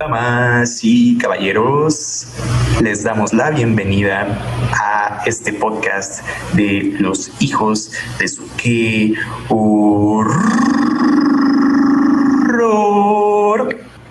Damas y caballeros, les damos la bienvenida a este podcast de los hijos de Suke Horror.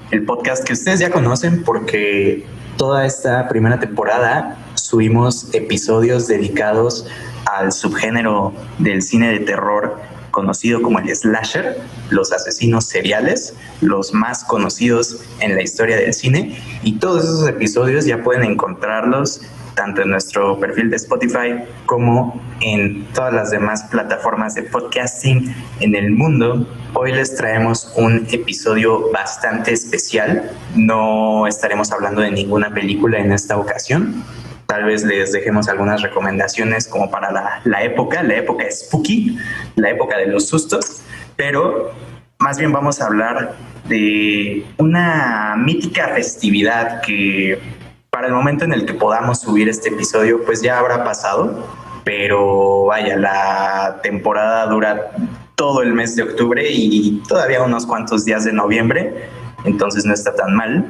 El podcast que ustedes ya conocen porque toda esta primera temporada subimos episodios dedicados al subgénero del cine de terror conocido como el slasher, los asesinos seriales, los más conocidos en la historia del cine, y todos esos episodios ya pueden encontrarlos tanto en nuestro perfil de Spotify como en todas las demás plataformas de podcasting en el mundo. Hoy les traemos un episodio bastante especial. No estaremos hablando de ninguna película en esta ocasión. Tal vez les dejemos algunas recomendaciones como para la época spooky, la época de los sustos, pero más bien vamos a hablar de una mítica festividad que para el momento en el que podamos subir este episodio pues ya habrá pasado, pero vaya, la temporada dura todo el mes de octubre y todavía unos cuantos días de noviembre, entonces no está tan mal.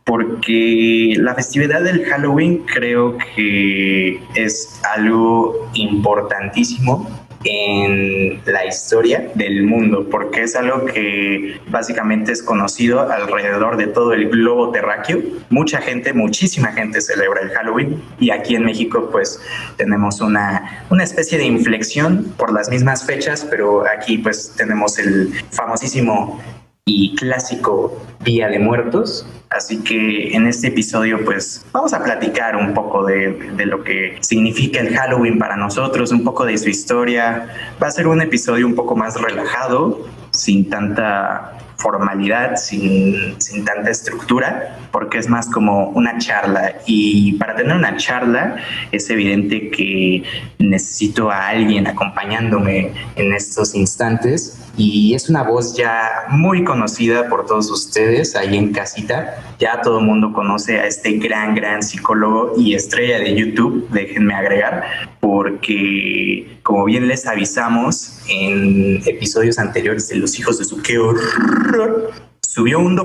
Porque la festividad del Halloween creo que es algo importantísimo en la historia del mundo, porque es algo que básicamente es conocido alrededor de todo el globo terráqueo. Muchísima gente celebra el Halloween, y aquí en México pues tenemos una especie de inflexión por las mismas fechas, pero aquí pues tenemos el famosísimo y clásico Día de Muertos. Así que en este episodio pues vamos a platicar un poco de lo que significa el Halloween para nosotros, un poco de su historia. Va a ser un episodio un poco más relajado, sin tanta formalidad, sin tanta estructura, porque es más como una charla, y para tener una charla es evidente que necesito a alguien acompañándome en estos instantes, y es una voz ya muy conocida por todos ustedes ahí en casita. Ya todo el mundo conoce a este gran psicólogo y estrella de YouTube, déjenme agregar, porque como bien les avisamos en episodios anteriores de Los Hijos de Suke Horror, subió un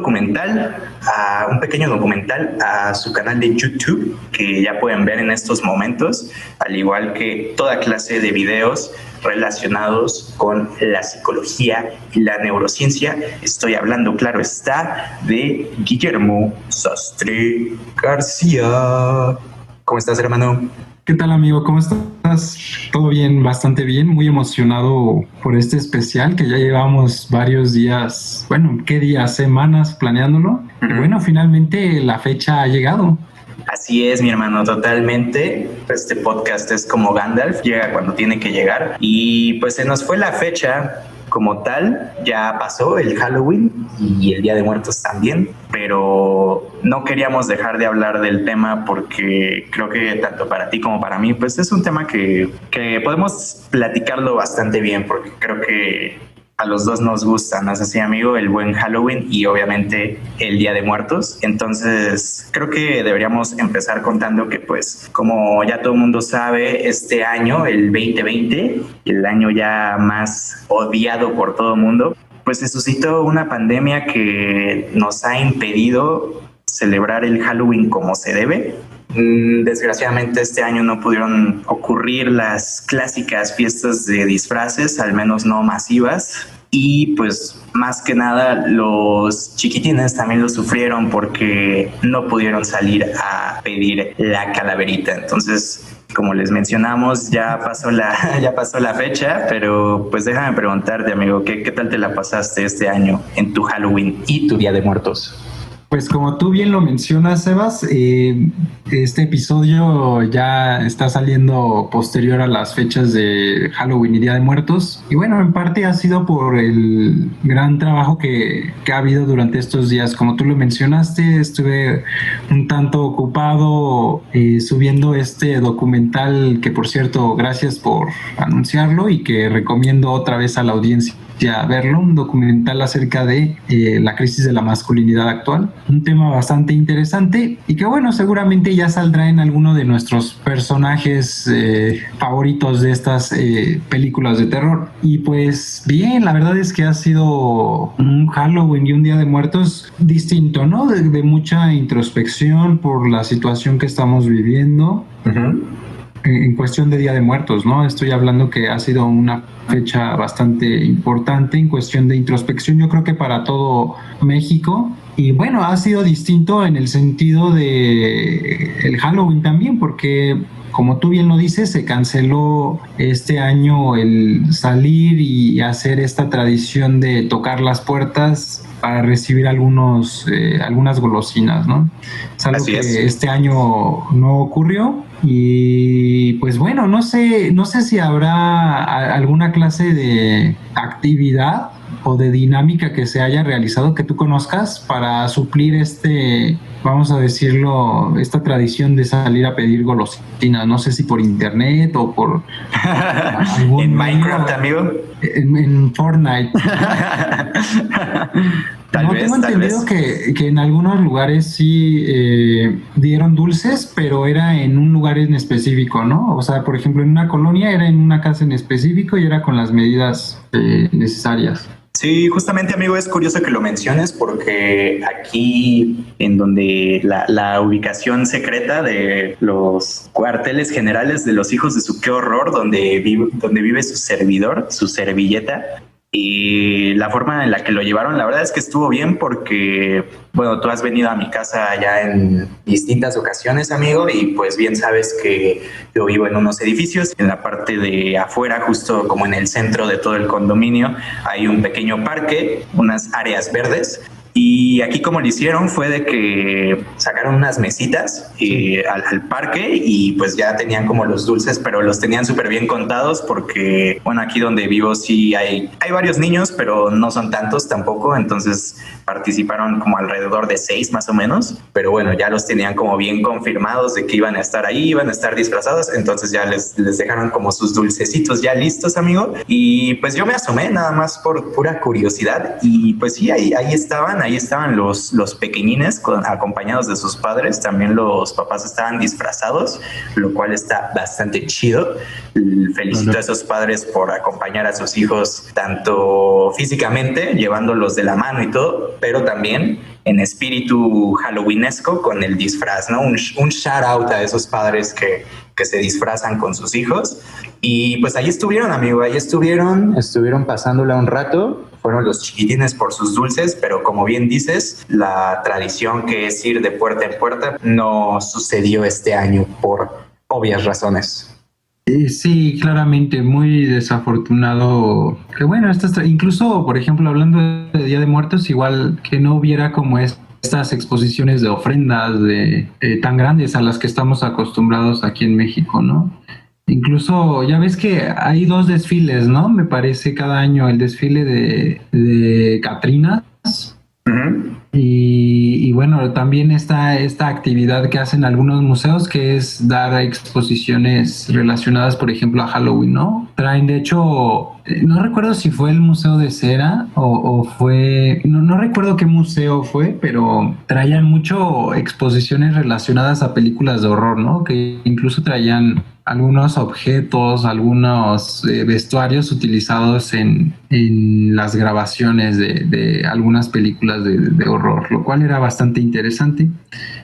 pequeño documental a su canal de YouTube que ya pueden ver en estos momentos, al igual que toda clase de videos relacionados con la psicología y la neurociencia. Estoy hablando, claro está, de Guillermo Sastre García. ¿Cómo estás, hermano? ¿Qué tal, amigo? ¿Cómo estás? Todo bien, bastante bien. Muy emocionado por este especial que ya llevamos varios días, ¿qué días? Semanas planeándolo. Y bueno, finalmente la fecha ha llegado. Así es, mi hermano, totalmente. Este podcast es como Gandalf, llega cuando tiene que llegar. Y pues se nos fue la fecha como tal, ya pasó el Halloween y el Día de Muertos también, pero no queríamos dejar de hablar del tema porque creo que tanto para ti como para mí, pues es un tema que podemos platicarlo bastante bien, porque creo que a los dos nos gusta, ¿no es así, amigo? El buen Halloween y obviamente el Día de Muertos. Entonces creo que deberíamos empezar contando que pues como ya todo el mundo sabe, este año, el 2020, el año ya más odiado por todo el mundo, pues se suscitó una pandemia que nos ha impedido celebrar el Halloween como se debe. Desgraciadamente este año no pudieron ocurrir las clásicas fiestas de disfraces, al menos no masivas, y pues más que nada los chiquitines también lo sufrieron porque no pudieron salir a pedir la calaverita. Entonces, como les mencionamos, ya pasó la fecha, pero pues déjame preguntarte, amigo, ¿qué tal te la pasaste este año en tu Halloween y tu Día de Muertos? Pues como tú bien lo mencionas, Sebas, este episodio ya está saliendo posterior a las fechas de Halloween y Día de Muertos. Y bueno, en parte ha sido por el gran trabajo que ha habido durante estos días. Como tú lo mencionaste, estuve un tanto ocupado subiendo este documental que, por cierto, gracias por anunciarlo y que recomiendo otra vez a la audiencia. a verlo, un documental acerca de la crisis de la masculinidad actual, un tema bastante interesante y que bueno, seguramente ya saldrá en alguno de nuestros personajes favoritos de estas películas de terror. Y pues bien, la verdad es que ha sido un Halloween y un Día de Muertos distinto, ¿no? De mucha introspección por la situación que estamos viviendo. Uh-huh. En cuestión de Día de Muertos, ¿no? Estoy hablando que ha sido una fecha bastante importante en cuestión de introspección, yo creo que para todo México. Y bueno, ha sido distinto en el sentido de el Halloween también, porque como tú bien lo dices, se canceló este año el salir y hacer esta tradición de tocar las puertas para recibir algunas golosinas, ¿no? Es algo que este año no ocurrió. Y pues bueno, no sé si habrá alguna clase de actividad o de dinámica que se haya realizado que tú conozcas para suplir vamos a decirlo, esta tradición de salir a pedir golosinas. No sé si por internet o por en Minecraft, amigo. En Fortnite. Tengo entendido que en algunos lugares sí dieron dulces, pero era en un lugar en específico, ¿no? O sea, por ejemplo, en una colonia era en una casa en específico y era con las medidas necesarias. Sí, justamente, amigo, es curioso que lo menciones porque aquí en donde la ubicación secreta de los cuarteles generales de los hijos de su qué horror, donde vive su servidor, su servilleta, y la forma en la que lo llevaron, la verdad es que estuvo bien porque, bueno, tú has venido a mi casa ya en distintas ocasiones, amigo, y pues bien sabes que yo vivo en unos edificios. En la parte de afuera, justo como en el centro de todo el condominio, hay un pequeño parque, unas áreas verdes. Y aquí como lo hicieron fue de que sacaron unas mesitas al parque y pues ya tenían como los dulces, pero los tenían súper bien contados porque, bueno, aquí donde vivo sí hay varios niños, pero no son tantos tampoco, entonces participaron como alrededor de 6 más o menos, pero bueno, ya los tenían como bien confirmados de que iban a estar ahí, iban a estar disfrazados, entonces ya les dejaron como sus dulcecitos ya listos, amigo, y pues yo me asomé nada más por pura curiosidad y pues sí, ahí estaban los pequeñines acompañados de sus padres, también los papás estaban disfrazados, lo cual está bastante chido. Felicito a esos padres por acompañar a sus hijos tanto físicamente, llevándolos de la mano y todo, pero también en espíritu halloweenesco con el disfraz, ¿no? Un shout out a esos padres que se disfrazan con sus hijos. Y pues ahí estuvieron, amigo, estuvieron pasándola un rato. Fueron los chiquitines por sus dulces, pero como bien dices, la tradición que es ir de puerta en puerta no sucedió este año por obvias razones. Sí, claramente, muy desafortunado. Que bueno, incluso, por ejemplo, hablando de Día de Muertos, igual que no hubiera como estas exposiciones de ofrendas tan grandes a las que estamos acostumbrados aquí en México, ¿no? Incluso ya ves que hay 2 desfiles, ¿no? Me parece cada año el desfile de Catrinas. Uh-huh. Y bueno, también está esta actividad que hacen algunos museos que es dar exposiciones relacionadas, por ejemplo, a Halloween, ¿no? Traen, de hecho, no recuerdo si fue el Museo de Cera o fue... No recuerdo qué museo fue, pero traían mucho exposiciones relacionadas a películas de horror, ¿no? Que incluso traían algunos objetos, algunos vestuarios utilizados en las grabaciones de algunas películas de horror, lo cual era bastante interesante.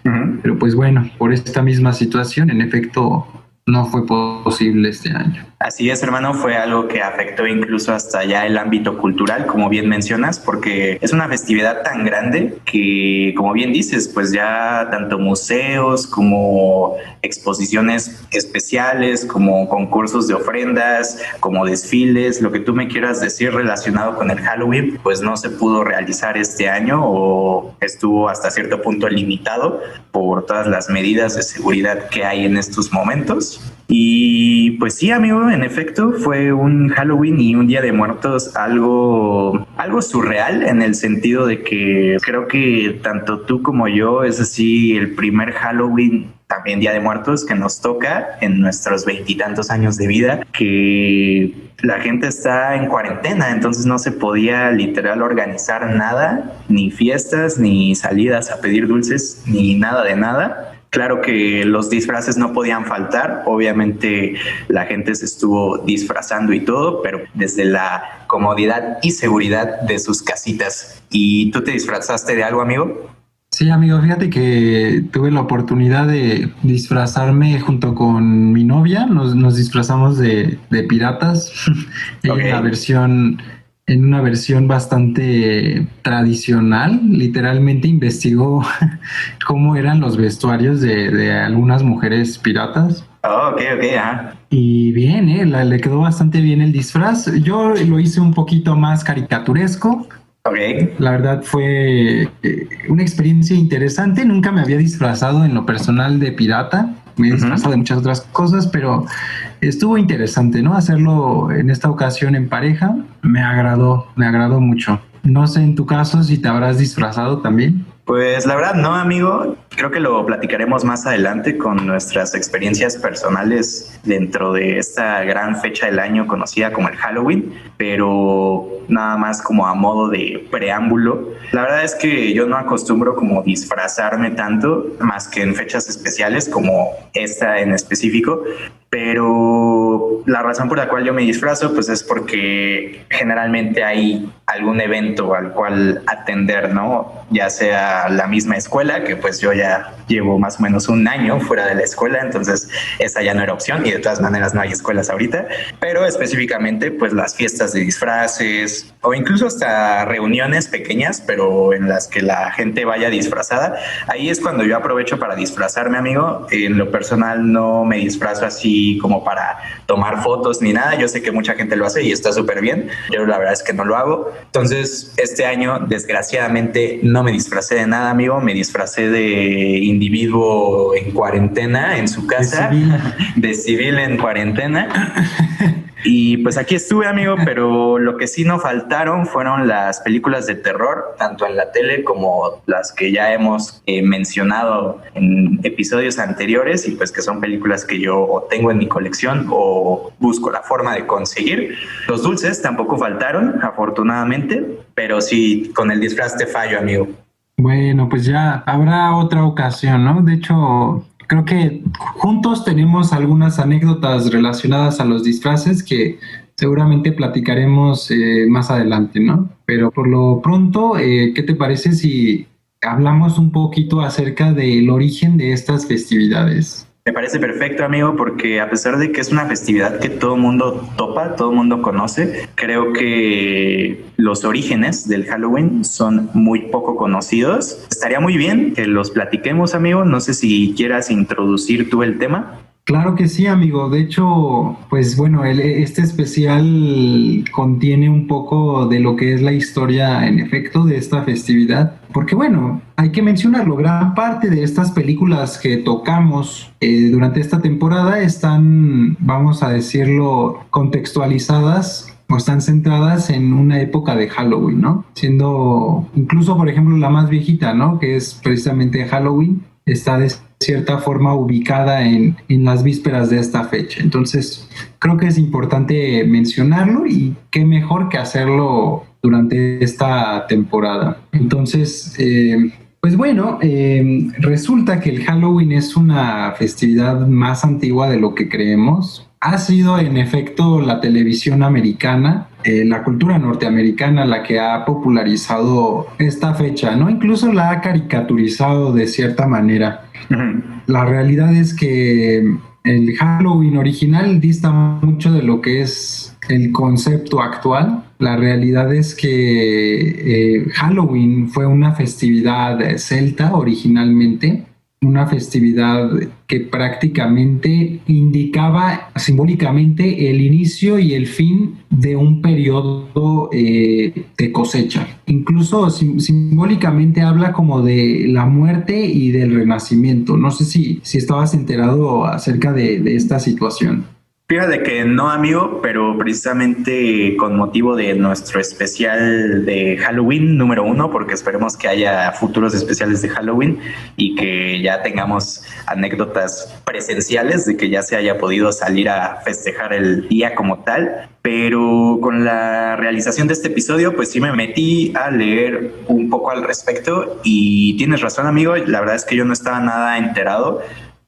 Uh-huh. Pero pues bueno, por esta misma situación, en efecto, no fue posible este año. Así es, hermano, fue algo que afectó incluso hasta ya el ámbito cultural, como bien mencionas, porque es una festividad tan grande que, como bien dices, pues ya tanto museos como exposiciones especiales, como concursos de ofrendas, como desfiles, lo que tú me quieras decir relacionado con el Halloween, pues no se pudo realizar este año o estuvo hasta cierto punto limitado por todas las medidas de seguridad que hay en estos momentos. Y pues sí, amigo, en efecto, fue un Halloween y un Día de Muertos algo surreal, en el sentido de que creo que tanto tú como yo es así el primer Halloween, también Día de Muertos, que nos toca en nuestros 20 y tantos años de vida, que la gente está en cuarentena, entonces no se podía literal organizar nada, ni fiestas, ni salidas a pedir dulces, ni nada de nada. Claro que los disfraces no podían faltar, obviamente la gente se estuvo disfrazando y todo, pero desde la comodidad y seguridad de sus casitas. ¿Y tú te disfrazaste de algo, amigo? Sí, amigo, fíjate que tuve la oportunidad de disfrazarme junto con mi novia. Nos disfrazamos de piratas Ok. en una versión bastante tradicional. Literalmente investigó cómo eran los vestuarios de algunas mujeres piratas. Oh, ok, ok, ajá. Y bien, le quedó bastante bien el disfraz. Yo lo hice un poquito más caricaturesco. Ok. La verdad fue una experiencia interesante. Nunca me había disfrazado en lo personal de pirata. Me he disfrazado de muchas otras cosas, pero estuvo interesante, ¿no? Hacerlo en esta ocasión en pareja me agradó mucho. No sé en tu caso si te habrás disfrazado también. Pues la verdad no, amigo. Creo que lo platicaremos más adelante con nuestras experiencias personales dentro de esta gran fecha del año conocida como el Halloween, pero nada más como a modo de preámbulo. La verdad es que yo no acostumbro como disfrazarme tanto, más que en fechas especiales como esta en específico, pero la razón por la cual yo me disfrazo pues es porque generalmente hay algún evento al cual atender, ¿no? Ya sea la misma escuela, que pues yo ya llevo más o menos un año fuera de la escuela, entonces esa ya no era opción y de todas maneras no hay escuelas ahorita, pero específicamente pues las fiestas de disfraces o incluso hasta reuniones pequeñas, pero en las que la gente vaya disfrazada, ahí es cuando yo aprovecho para disfrazarme, amigo. En lo personal no me disfrazo así como para tomar fotos ni nada, yo sé que mucha gente lo hace y está súper bien, yo la verdad es que no lo hago. Entonces este año desgraciadamente no me disfracé de nada, amigo, me disfracé de individuo en cuarentena en su casa, de civil en cuarentena. Y pues aquí estuve, amigo, pero lo que sí no faltaron fueron las películas de terror, tanto en la tele como las que ya hemos mencionado en episodios anteriores, y pues que son películas que yo o tengo en mi colección o busco la forma de conseguir. Los dulces tampoco faltaron, afortunadamente, pero sí, con el disfraz te fallo, amigo. Bueno, pues ya habrá otra ocasión, ¿no? De hecho, creo que juntos tenemos algunas anécdotas relacionadas a los disfraces que seguramente platicaremos más adelante, ¿no? Pero por lo pronto, ¿qué te parece si hablamos un poquito acerca del origen de estas festividades? Me parece perfecto, amigo, porque a pesar de que es una festividad que todo el mundo topa, todo el mundo conoce, creo que los orígenes del Halloween son muy poco conocidos. Estaría muy bien que los platiquemos, amigo. No sé si quieras introducir tú el tema. Claro que sí, amigo. De hecho, pues bueno, este especial contiene un poco de lo que es la historia en efecto de esta festividad. Porque bueno, hay que mencionarlo, gran parte de estas películas que tocamos durante esta temporada están, vamos a decirlo, contextualizadas o están centradas en una época de Halloween, ¿no? Siendo incluso, por ejemplo, la más viejita, ¿no? Que es precisamente Halloween, está de cierta forma ubicada en las vísperas de esta fecha. Entonces, creo que es importante mencionarlo y qué mejor que hacerlo durante esta temporada. Entonces, pues bueno, resulta que el Halloween es una festividad más antigua de lo que creemos. Ha sido en efecto la televisión americana, la cultura norteamericana la que ha popularizado esta fecha, ¿no? Incluso la ha caricaturizado de cierta manera. La realidad es que el Halloween original dista mucho de lo que es el concepto actual. La realidad es que Halloween fue una festividad celta originalmente una festividad que prácticamente indicaba simbólicamente el inicio y el fin de un periodo de cosecha. Incluso simbólicamente habla como de la muerte y del renacimiento. No sé si estabas enterado acerca de esta situación. Fíjate que no, amigo, pero precisamente con motivo de nuestro especial de Halloween número 1, porque esperemos que haya futuros especiales de Halloween y que ya tengamos anécdotas presenciales de que ya se haya podido salir a festejar el día como tal. Pero con la realización de este episodio, pues sí me metí a leer un poco al respecto y tienes razón, amigo, la verdad es que yo no estaba nada enterado,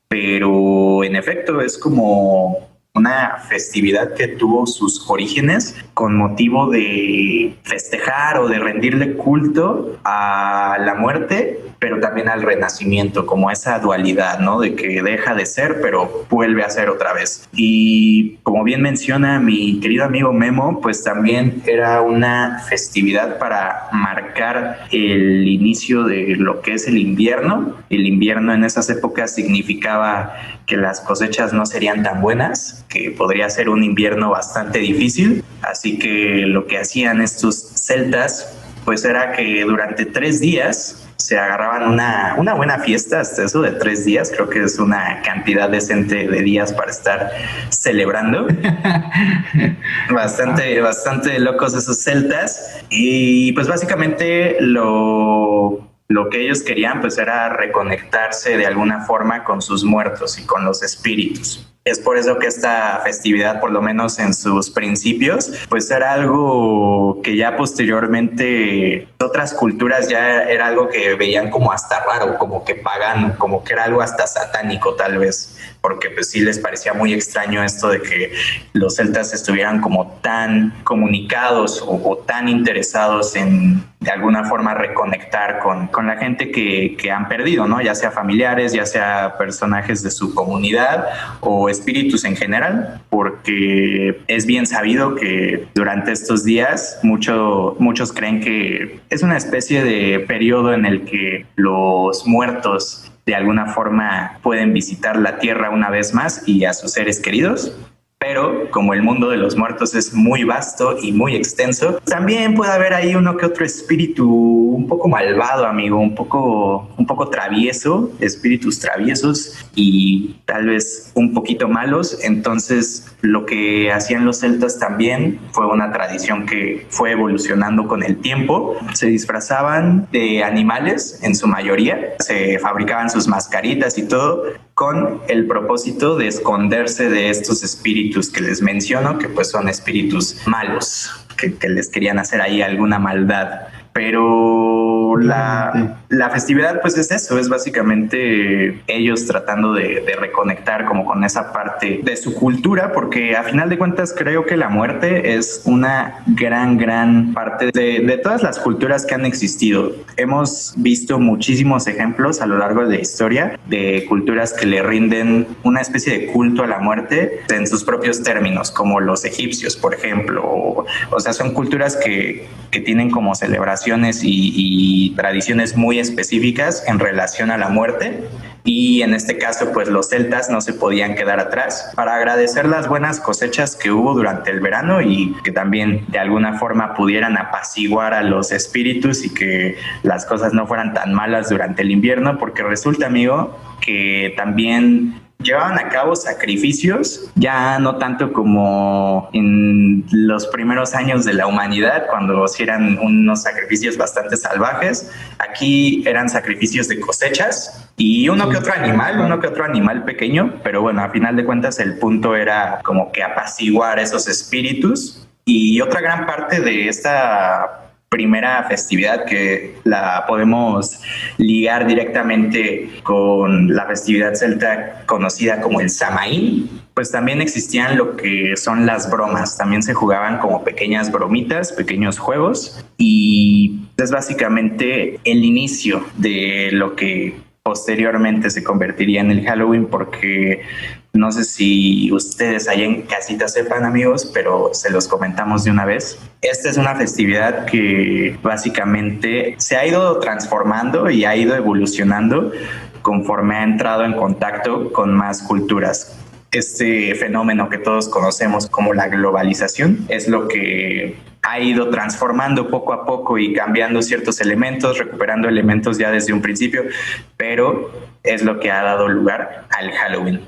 pero en efecto es como una festividad que tuvo sus orígenes con motivo de festejar o de rendirle culto a la muerte, pero también al renacimiento, como esa dualidad, ¿no? De que deja de ser, pero vuelve a ser otra vez. Y como bien menciona mi querido amigo Memo, pues también era una festividad para marcar el inicio de lo que es el invierno. El invierno en esas épocas significaba que las cosechas no serían tan buenas, que podría ser un invierno bastante difícil. Así que lo que hacían estos celtas pues era que durante 3 días se agarraban una buena fiesta, hasta eso de 3 días, creo que es una cantidad decente de días para estar celebrando. Bastante locos esos celtas. Y pues básicamente lo que ellos querían pues era reconectarse de alguna forma con sus muertos y con los espíritus. Es por eso que esta festividad, por lo menos en sus principios, pues era algo que ya posteriormente otras culturas ya era algo que veían como hasta raro, como que pagano, como que era algo hasta satánico tal vez, porque pues sí les parecía muy extraño esto de que los celtas estuvieran como tan comunicados o tan interesados en de alguna forma reconectar con la gente que han perdido, ¿no? Ya sea familiares, ya sea personajes de su comunidad o espíritus en general, porque es bien sabido que durante estos días muchos creen que es una especie de periodo en el que los muertos de alguna forma pueden visitar la tierra una vez más y a sus seres queridos. Pero como el mundo de los muertos es muy vasto y muy extenso, también puede haber ahí uno que otro espíritu un poco malvado, amigo, un poco travieso, espíritus traviesos y tal vez un poquito malos. Entonces, lo que hacían los celtas también fue una tradición que fue evolucionando con el tiempo. Se disfrazaban de animales en su mayoría, se fabricaban sus mascaritas y todo, con el propósito de esconderse de estos espíritus que les menciono, que pues son espíritus malos, que les querían hacer ahí alguna maldad. Pero la festividad pues es eso, es básicamente ellos tratando de reconectar como con esa parte de su cultura, porque a final de cuentas creo que la muerte es una gran parte de todas las culturas que han existido. Hemos visto muchísimos ejemplos a lo largo de la historia de culturas que le rinden una especie de culto a la muerte en sus propios términos, como los egipcios, por ejemplo. O sea, son culturas que tienen como celebraciones y tradiciones muy específicas en relación a la muerte, y en este caso pues los celtas no se podían quedar atrás para agradecer las buenas cosechas que hubo durante el verano y que también de alguna forma pudieran apaciguar a los espíritus y que las cosas no fueran tan malas durante el invierno, porque resulta, amigo, que también llevaban a cabo sacrificios, ya no tanto como en los primeros años de la humanidad, cuando sí eran unos sacrificios bastante salvajes. Aquí eran sacrificios de cosechas y uno que otro animal pequeño, pero bueno, a final de cuentas el punto era como que apaciguar esos espíritus. Y otra gran parte de esta primera festividad, que la podemos ligar directamente con la festividad celta conocida como el Samaín, pues también existían lo que son las bromas. También se jugaban como pequeñas bromitas, pequeños juegos, y es básicamente el inicio de lo que posteriormente se convertiría en el Halloween, porque no sé si ustedes ahí en casita sepan, amigos, pero se los comentamos de una vez. Esta es una festividad que básicamente se ha ido transformando y ha ido evolucionando conforme ha entrado en contacto con más culturas. Este fenómeno que todos conocemos como la globalización es lo que ha ido transformando poco a poco y cambiando ciertos elementos, recuperando elementos ya desde un principio, pero es lo que ha dado lugar al Halloween.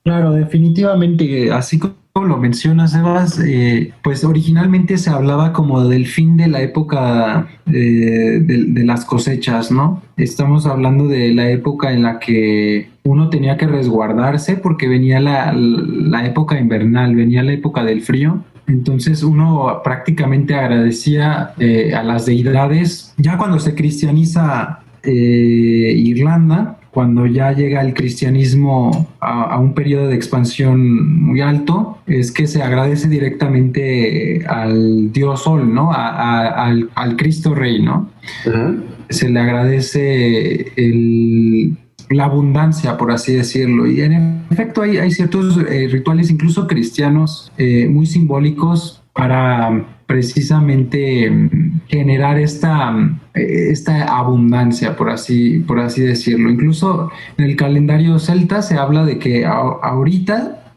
Claro, definitivamente, así como lo mencionas, Sebas, pues originalmente se hablaba como del fin de la época de las cosechas, ¿no? Estamos hablando de la época en la que uno tenía que resguardarse porque venía la época invernal, venía la época del frío. Entonces uno prácticamente agradecía a las deidades. Ya cuando se cristianiza Irlanda, cuando ya llega el cristianismo a un periodo de expansión muy alto, es que se agradece directamente al Dios Sol, ¿no? Al Cristo Rey, ¿no? Uh-huh. Se le agradece la abundancia, por así decirlo. Y en efecto hay ciertos rituales, incluso cristianos, muy simbólicos para precisamente generar esta abundancia, por así decirlo. Incluso en el calendario celta se habla de que ahorita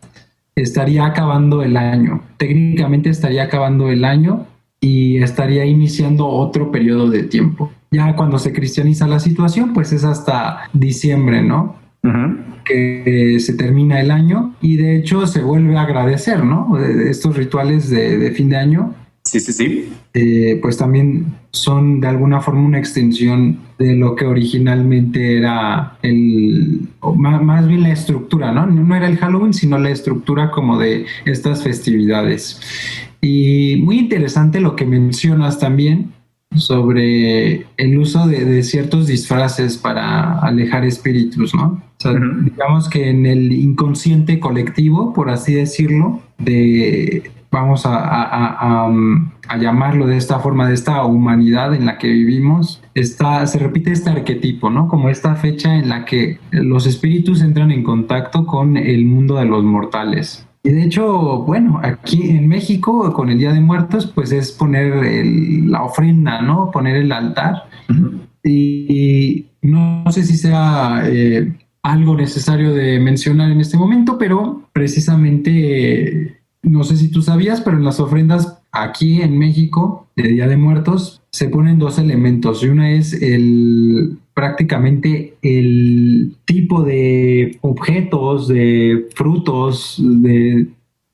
estaría acabando el año. Técnicamente estaría acabando el año y estaría iniciando otro periodo de tiempo. Ya cuando se cristianiza la situación, pues es hasta diciembre, ¿no? Uh-huh. Que se termina el año y de hecho se vuelve a agradecer, ¿no? Estos rituales de fin de año. Sí. Pues también son de alguna forma una extensión de lo que originalmente era más bien la estructura, ¿no? No era el Halloween, sino la estructura como de estas festividades. Y muy interesante lo que mencionas también sobre el uso de ciertos disfraces para alejar espíritus, ¿no? O sea, uh-huh. Digamos que en el inconsciente colectivo, por así decirlo, vamos a llamarlo de esta forma, de esta humanidad en la que vivimos, se repite este arquetipo, ¿no? Como esta fecha en la que los espíritus entran en contacto con el mundo de los mortales. Y de hecho, bueno, aquí en México, con el Día de Muertos, pues es poner la ofrenda, ¿no? Poner el altar. Uh-huh. Y no sé si sea algo necesario de mencionar en este momento, pero precisamente... No sé si tú sabías, pero en las ofrendas aquí en México de Día de Muertos se ponen dos elementos. Y una es prácticamente el tipo de objetos, de frutos, de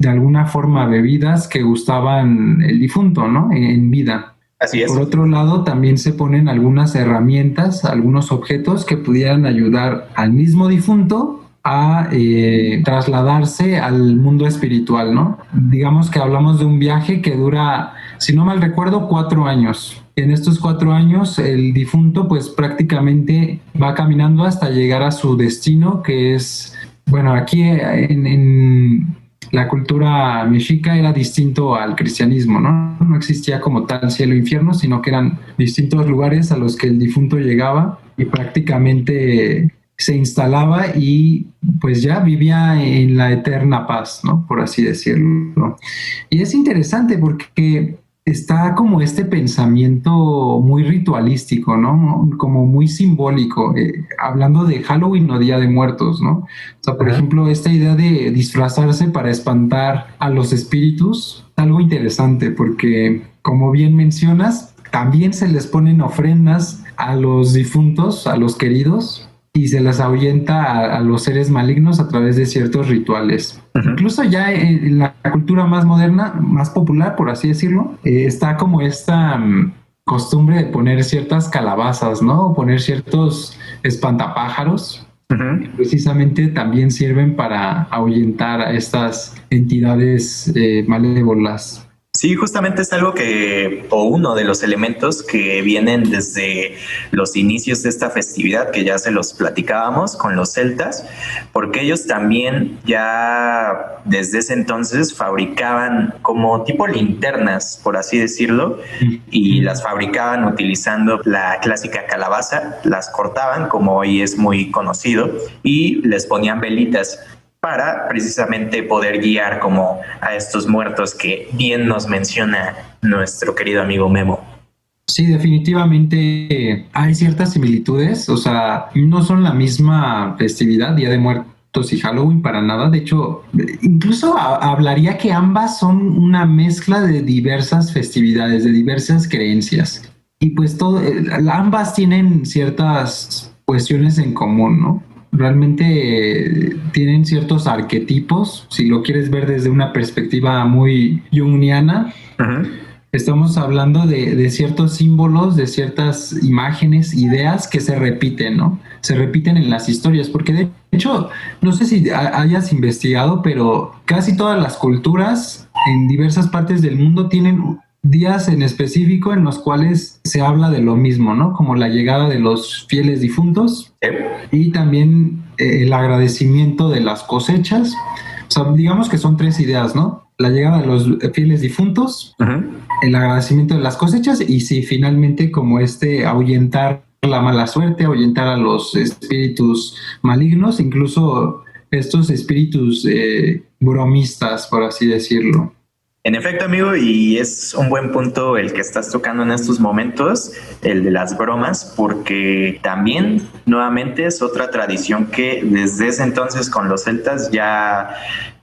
alguna forma bebidas que gustaban el difunto, ¿no? En vida. Así es. Por otro lado, también se ponen algunas herramientas, algunos objetos que pudieran ayudar al mismo difunto a trasladarse al mundo espiritual, ¿no? Digamos que hablamos de un viaje que dura, si no mal recuerdo, 4 años. En estos 4 años el difunto pues prácticamente va caminando hasta llegar a su destino, que es, bueno, aquí en la cultura mexica era distinto al cristianismo, ¿no? No existía como tal cielo e infierno, sino que eran distintos lugares a los que el difunto llegaba y prácticamente se instalaba y pues ya vivía en la eterna paz, ¿no? Por así decirlo. Y es interesante porque está como este pensamiento muy ritualístico, ¿no? Como muy simbólico, hablando de Halloween o Día de Muertos, ¿no? O sea, por ejemplo, esta idea de disfrazarse para espantar a los espíritus, algo interesante porque, como bien mencionas, también se les ponen ofrendas a los difuntos, a los queridos, y se las ahuyenta a los seres malignos a través de ciertos rituales. Uh-huh. Incluso ya en la cultura más moderna, más popular, por así decirlo, está como esta costumbre de poner ciertas calabazas, ¿no? Poner ciertos espantapájaros. Uh-huh. Que precisamente también sirven para ahuyentar a estas entidades malévolas. Sí, justamente es algo o uno de los elementos que vienen desde los inicios de esta festividad, que ya se los platicábamos con los celtas, porque ellos también ya desde ese entonces fabricaban como tipo linternas, por así decirlo, y las fabricaban utilizando la clásica calabaza, las cortaban, como hoy es muy conocido, y les ponían velitas para precisamente poder guiar como a estos muertos que bien nos menciona nuestro querido amigo Memo. Sí, definitivamente hay ciertas similitudes, o sea, no son la misma festividad, Día de Muertos y Halloween para nada. De hecho, incluso hablaría que ambas son una mezcla de diversas festividades, de diversas creencias. Y pues ambas tienen ciertas cuestiones en común, ¿no? Realmente tienen ciertos arquetipos, si lo quieres ver desde una perspectiva muy junguiana. Ujú. Estamos hablando de ciertos símbolos, de ciertas imágenes, ideas que se repiten, ¿no? Se repiten en las historias, porque de hecho, no sé si hayas investigado, pero casi todas las culturas en diversas partes del mundo tienen días en específico en los cuales se habla de lo mismo, ¿no? Como la llegada de los fieles difuntos y también el agradecimiento de las cosechas. O sea, digamos que son tres ideas, ¿no? La llegada de los fieles difuntos, el agradecimiento de las cosechas y sí, finalmente como ahuyentar la mala suerte, ahuyentar a los espíritus malignos, incluso estos espíritus bromistas, por así decirlo. En efecto, amigo, y es un buen punto el que estás tocando en estos momentos, el de las bromas, porque también nuevamente es otra tradición que desde ese entonces con los celtas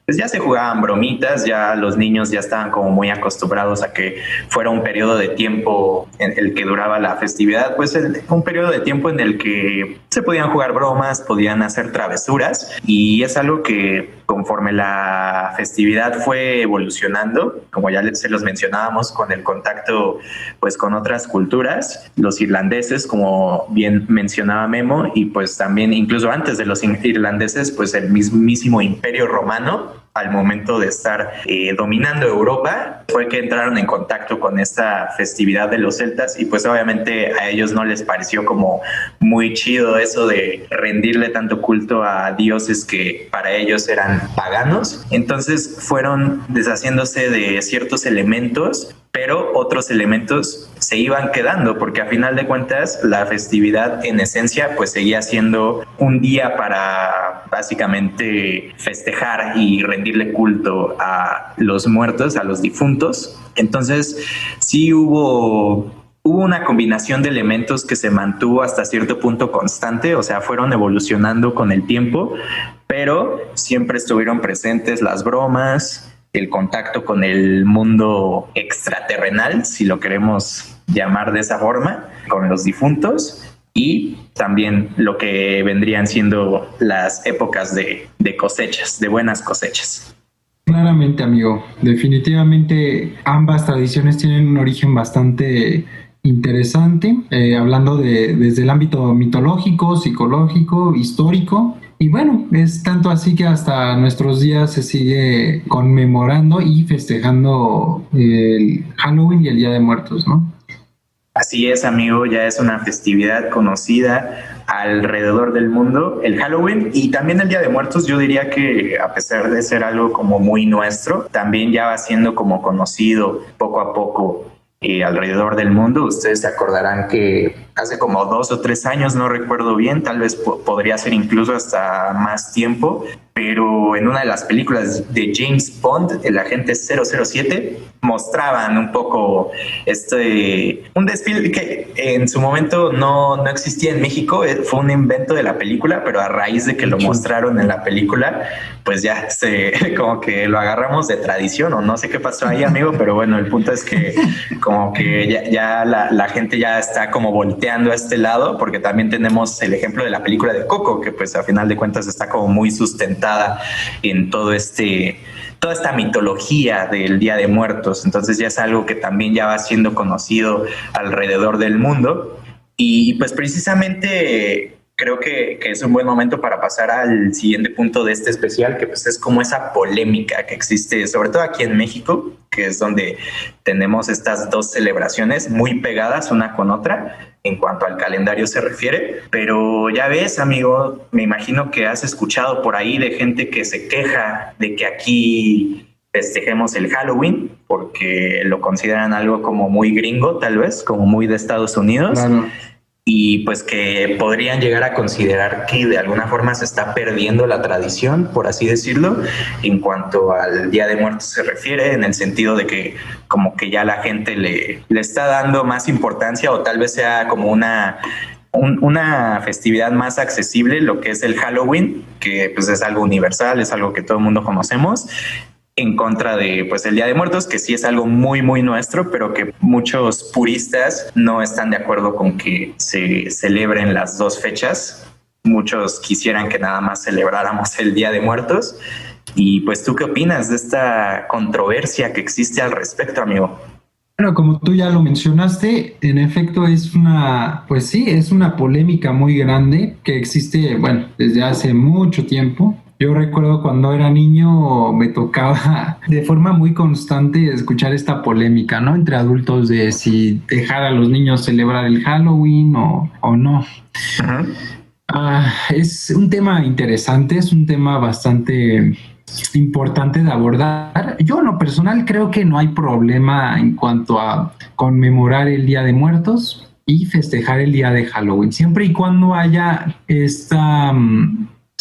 pues ya se jugaban bromitas, ya los niños ya estaban como muy acostumbrados a que fuera un periodo de tiempo en el que duraba la festividad, pues un periodo de tiempo en el que se podían jugar bromas, podían hacer travesuras, y es algo que conforme la festividad fue evolucionando, como ya se los mencionábamos, con el contacto pues con otras culturas, los irlandeses, como bien mencionaba Memo, y pues también incluso antes de los irlandeses, pues el mismísimo Imperio Romano, al momento de estar dominando Europa, fue que entraron en contacto con esta festividad de los celtas, y pues obviamente a ellos no les pareció como muy chido eso de rendirle tanto culto a dioses que para ellos eran paganos. Entonces fueron deshaciéndose de ciertos elementos, pero otros elementos se iban quedando, porque a final de cuentas la festividad en esencia pues seguía siendo un día para básicamente festejar y rendirle culto a los muertos, a los difuntos. Entonces sí hubo una combinación de elementos que se mantuvo hasta cierto punto constante, o sea, fueron evolucionando con el tiempo, pero siempre estuvieron presentes las bromas, el contacto con el mundo extraterrenal, si lo queremos llamar de esa forma, con los difuntos, y también lo que vendrían siendo las épocas de cosechas, de buenas cosechas. Claramente, amigo. Definitivamente ambas tradiciones tienen un origen bastante interesante, hablando desde el ámbito mitológico, psicológico, histórico. Y bueno, es tanto así que hasta nuestros días se sigue conmemorando y festejando el Halloween y el Día de Muertos, ¿no? Así es, amigo, ya es una festividad conocida alrededor del mundo, el Halloween y también el Día de Muertos. Yo diría que a pesar de ser algo como muy nuestro, también ya va siendo como conocido poco a poco alrededor del mundo. Ustedes se acordarán que hace como 2 o 3 años, no recuerdo bien, tal vez podría ser incluso hasta más tiempo, pero en una de las películas de James Bond, el agente 007, mostraban un poco un desfile que en su momento no existía en México, fue un invento de la película, pero a raíz de que lo mostraron en la película, pues ya como que lo agarramos de tradición, o no sé qué pasó ahí, amigo, pero bueno, el punto es que como que ya la gente ya está como volteando a este lado, porque también tenemos el ejemplo de la película de Coco, que pues a final de cuentas está como muy sustentada en toda esta mitología del Día de Muertos. Entonces ya es algo que también ya va siendo conocido alrededor del mundo. Y pues precisamente creo que es un buen momento para pasar al siguiente punto de este especial, que pues es como esa polémica que existe, sobre todo aquí en México, que es donde tenemos estas dos celebraciones muy pegadas una con otra en cuanto al calendario se refiere. Pero ya ves, amigo, me imagino que has escuchado por ahí de gente que se queja de que aquí festejemos el Halloween porque lo consideran algo como muy gringo, tal vez, como muy de Estados Unidos. Claro. y pues que podrían llegar a considerar que de alguna forma se está perdiendo la tradición, por así decirlo, en cuanto al Día de Muertos se refiere, en el sentido de que como que ya la gente le está dando más importancia, o tal vez sea como una festividad más accesible, lo que es el Halloween, que pues es algo universal, es algo que todo el mundo conocemos, en contra de pues el Día de Muertos, que sí es algo muy muy nuestro, pero que muchos puristas no están de acuerdo con que se celebren las dos fechas. Muchos quisieran que nada más celebráramos el Día de Muertos. Y pues, ¿tú qué opinas de esta controversia que existe al respecto, amigo? Bueno, como tú ya lo mencionaste, en efecto pues sí, es una polémica muy grande que existe, bueno, desde hace mucho tiempo. Yo recuerdo cuando era niño me tocaba de forma muy constante escuchar esta polémica, ¿no? Entre adultos de si dejar a los niños celebrar el Halloween o no. Uh-huh. Es un tema interesante, es un tema bastante importante de abordar. Yo en lo personal creo que no hay problema en cuanto a conmemorar el Día de Muertos y festejar el día de Halloween, siempre y cuando haya esta...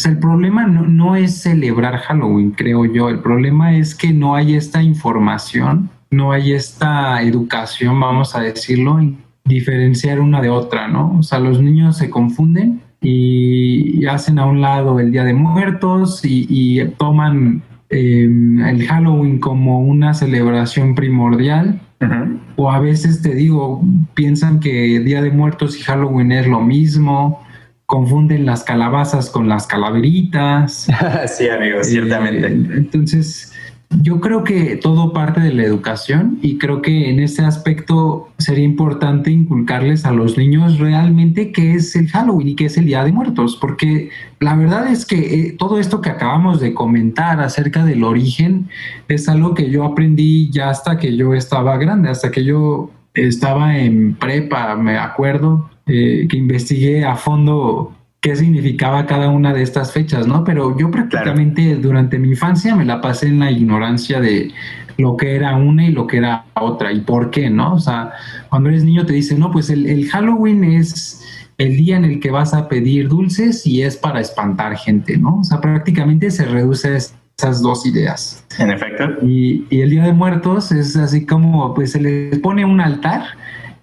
O sea, el problema no es celebrar Halloween, creo yo. El problema es que no hay esta información, no hay esta educación, vamos a decirlo, en diferenciar una de otra, ¿no? O sea, los niños se confunden y hacen a un lado el Día de Muertos y toman el Halloween como una celebración primordial. Uh-huh. O a veces, te digo, piensan que Día de Muertos y Halloween es lo mismo. Confunden las calabazas con las calaveritas. Sí, amigo, ciertamente. Entonces, yo creo que todo parte de la educación y creo que en ese aspecto sería importante inculcarles a los niños realmente qué es el Halloween y qué es el Día de Muertos, porque la verdad es que todo esto que acabamos de comentar acerca del origen es algo que yo aprendí ya hasta que yo estaba grande, hasta que yo estaba en prepa, me acuerdo. Que investigué a fondo qué significaba cada una de estas fechas, ¿no? Pero yo prácticamente durante mi infancia me la pasé en la ignorancia de lo que era una y lo que era otra y por qué, ¿no? O sea, cuando eres niño te dicen, no, pues el Halloween es el día en el que vas a pedir dulces y es para espantar gente, ¿no? O sea, prácticamente se reduce a esas dos ideas. En efecto. Y el Día de Muertos es así como, pues se les pone un altar.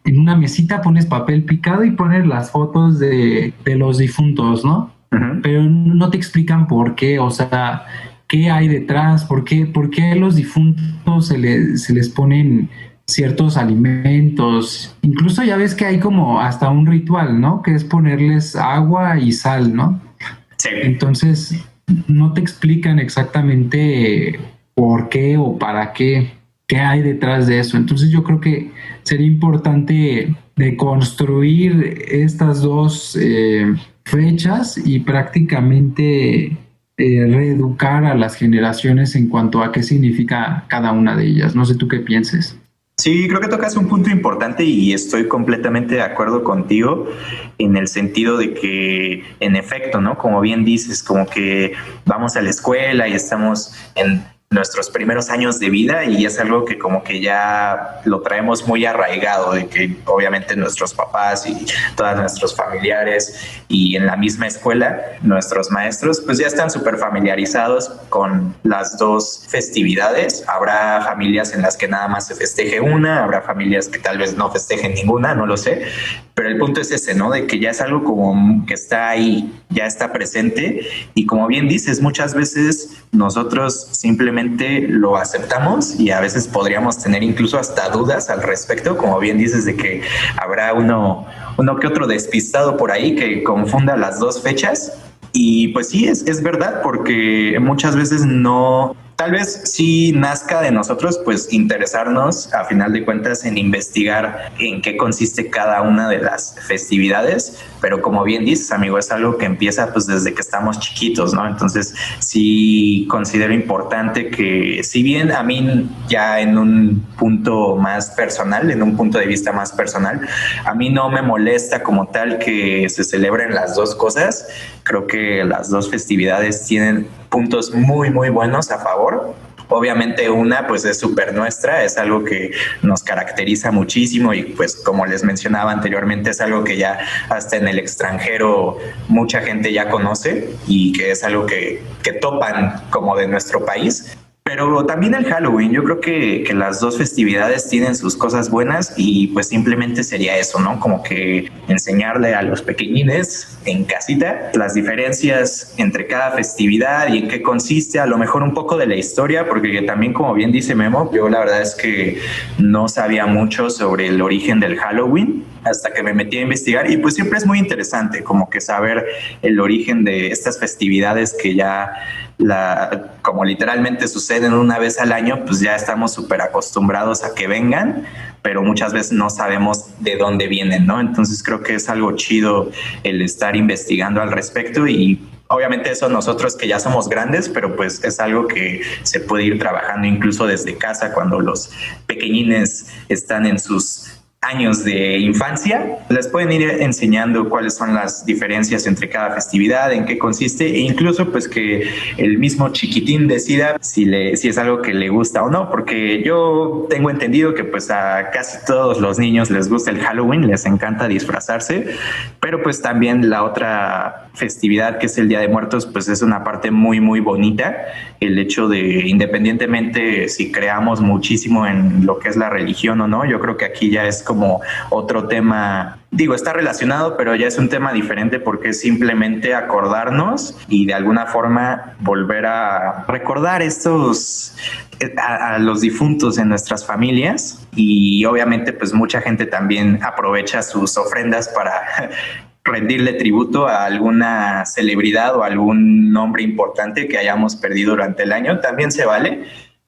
En una mesita pones papel picado y pones las fotos de los difuntos, ¿no? Uh-huh. Pero no te explican por qué, o sea, qué hay detrás, por qué a los difuntos se les ponen ciertos alimentos. Incluso ya ves que hay como hasta un ritual, ¿no? Que es ponerles agua y sal, ¿no? Sí. Entonces, no te explican exactamente por qué o para qué hay detrás de eso. Entonces yo creo que sería importante deconstruir estas dos fechas y prácticamente reeducar a las generaciones en cuanto a qué significa cada una de ellas. No sé tú qué pienses. Sí, creo que tocas un punto importante y estoy completamente de acuerdo contigo en el sentido de que, en efecto, ¿no? Como bien dices, como que vamos a la escuela y estamos en nuestros primeros años de vida y es algo que como que ya lo traemos muy arraigado, de que obviamente nuestros papás y todos nuestros familiares y en la misma escuela nuestros maestros pues ya están súper familiarizados con las dos festividades. Habrá familias en las que nada más se festeje una, habrá familias que tal vez no festejen ninguna, no lo sé, pero el punto es ese, ¿no? De que ya es algo como que está ahí, ya está presente y como bien dices, muchas veces nosotros simplemente lo aceptamos y a veces podríamos tener incluso hasta dudas al respecto, como bien dices, de que habrá uno que otro despistado por ahí que confunda las dos fechas. Y pues sí, es verdad, porque muchas veces no, tal vez sí nazca de nosotros pues interesarnos a final de cuentas en investigar en qué consiste cada una de las festividades, pero como bien dices, amigo, es algo que empieza pues desde que estamos chiquitos, ¿no? Entonces sí considero importante que, si bien a mí ya en un punto más personal, en un punto de vista más personal, a mí no me molesta como tal que se celebren las dos cosas. Creo que las dos festividades tienen puntos muy, muy buenos a favor. Obviamente una pues es súper nuestra, es algo que nos caracteriza muchísimo y pues como les mencionaba anteriormente es algo que ya hasta en el extranjero mucha gente ya conoce y que es algo que topan como de nuestro país. Pero también el Halloween, yo creo que las dos festividades tienen sus cosas buenas y pues simplemente sería eso, ¿no? Como que enseñarle a los pequeñines en casita las diferencias entre cada festividad y en qué consiste, a lo mejor un poco de la historia, porque también como bien dice Memo, yo la verdad es que no sabía mucho sobre el origen del Halloween hasta que me metí a investigar y pues siempre es muy interesante como que saber el origen de estas festividades que ya como literalmente suceden una vez al año, pues ya estamos súper acostumbrados a que vengan, pero muchas veces no sabemos de dónde vienen, ¿no? Entonces creo que es algo chido el estar investigando al respecto y obviamente eso nosotros que ya somos grandes, pero pues es algo que se puede ir trabajando incluso desde casa cuando los pequeñines están en sus años de infancia, les pueden ir enseñando cuáles son las diferencias entre cada festividad, en qué consiste e incluso pues que el mismo chiquitín decida si es algo que le gusta o no, porque yo tengo entendido que pues a casi todos los niños les gusta el Halloween, les encanta disfrazarse, pero pues también la otra festividad que es el Día de Muertos pues es una parte muy muy bonita, el hecho de independientemente si creamos muchísimo en lo que es la religión o no, yo creo que aquí ya es como otro tema, digo, está relacionado, pero ya es un tema diferente porque es simplemente acordarnos y de alguna forma volver a recordar a los difuntos en nuestras familias y obviamente pues mucha gente también aprovecha sus ofrendas para rendirle tributo a alguna celebridad o algún nombre importante que hayamos perdido durante el año, también se vale,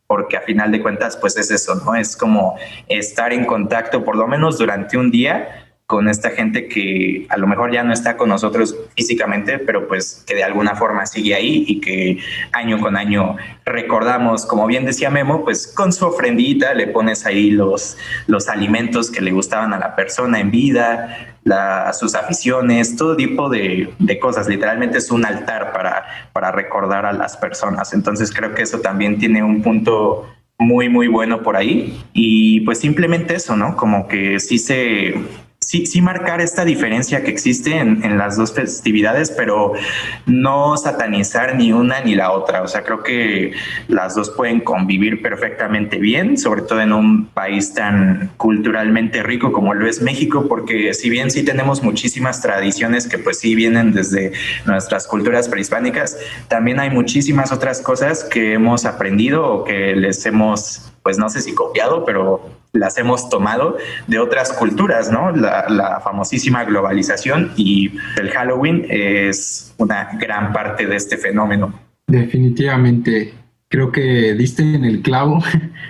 porque a final de cuentas pues es eso, ¿no? Es como estar en contacto por lo menos durante un día con esta gente que a lo mejor ya no está con nosotros físicamente, pero pues que de alguna forma sigue ahí y que año con año recordamos, como bien decía Memo, pues con su ofrendita le pones ahí los alimentos que le gustaban a la persona en vida, sus aficiones, todo tipo de cosas. Literalmente es un altar para recordar a las personas. Entonces creo que eso también tiene un punto muy, muy bueno por ahí. Y pues simplemente eso, ¿no? Como que sí marcar esta diferencia que existe en las dos festividades, pero no satanizar ni una ni la otra. O sea, creo que las dos pueden convivir perfectamente bien, sobre todo en un país tan culturalmente rico como lo es México, porque si bien sí tenemos muchísimas tradiciones que pues sí vienen desde nuestras culturas prehispánicas, también hay muchísimas otras cosas que hemos aprendido o que les hemos, pues no sé si copiado, pero las hemos tomado de otras culturas, ¿no? La famosísima globalización y el Halloween es una gran parte de este fenómeno. Definitivamente, creo que diste en el clavo,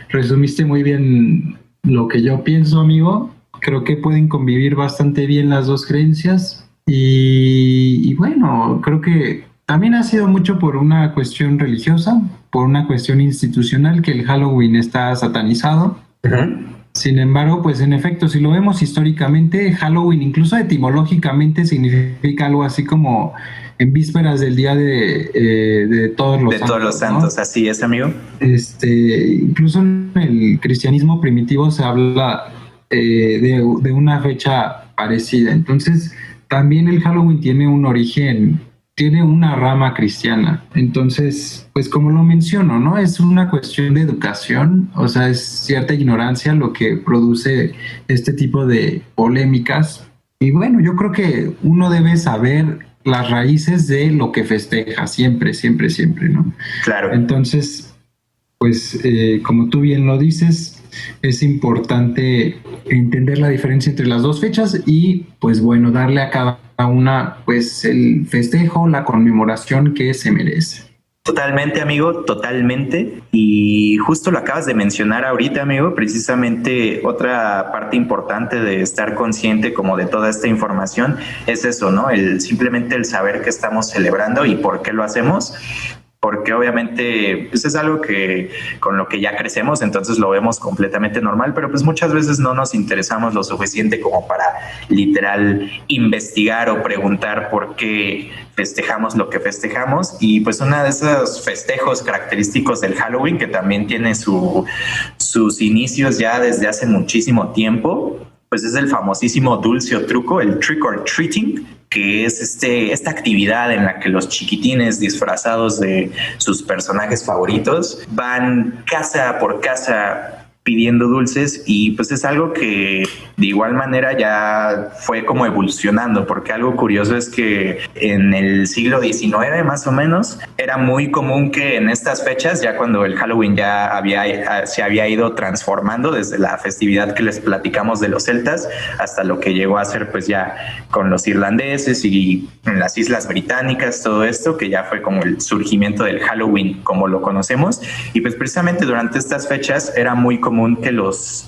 resumiste muy bien lo que yo pienso, amigo. Creo que pueden convivir bastante bien las dos creencias y bueno, creo que también ha sido mucho por una cuestión religiosa, por una cuestión institucional que el Halloween está satanizado. Uh-huh. Sin embargo, pues en efecto, si lo vemos históricamente, Halloween incluso etimológicamente significa algo así como en vísperas del día de todos los santos. De todos los santos, ¿no? Así es, amigo. Incluso en el cristianismo primitivo se habla de una fecha parecida. Entonces, también el Halloween tiene un origen, tiene una rama cristiana. Entonces, pues como lo menciono, ¿no? Es una cuestión de educación, o sea, es cierta ignorancia lo que produce este tipo de polémicas. Y bueno, yo creo que uno debe saber las raíces de lo que festeja, siempre, siempre, siempre, ¿no? Claro. Entonces, pues como tú bien lo dices, es importante entender la diferencia entre las dos fechas y pues bueno, darle a cada una pues el festejo, la conmemoración que se merece. Totalmente, amigo, totalmente. Y justo lo acabas de mencionar ahorita, amigo, precisamente otra parte importante de estar consciente como de toda esta información es eso, ¿no? Simplemente el saber que estamos celebrando y por qué lo hacemos. porque obviamente pues es algo que con lo que ya crecemos, entonces lo vemos completamente normal, pero pues muchas veces no nos interesamos lo suficiente como para literal investigar o preguntar por qué festejamos lo que festejamos. Y pues uno de esos festejos característicos del Halloween, que también tiene sus inicios ya desde hace muchísimo tiempo, pues es el famosísimo dulce o truco, el trick or treating, que es esta actividad en la que los chiquitines disfrazados de sus personajes favoritos van casa por casa pidiendo dulces, y pues es algo que de igual manera ya fue como evolucionando, porque algo curioso es que en el siglo XIX más o menos era muy común que en estas fechas, ya cuando el Halloween ya se había ido transformando desde la festividad que les platicamos de los celtas hasta lo que llegó a ser pues ya con los irlandeses y en las Islas Británicas, todo esto que ya fue como el surgimiento del Halloween como lo conocemos. Y pues precisamente durante estas fechas era muy común que los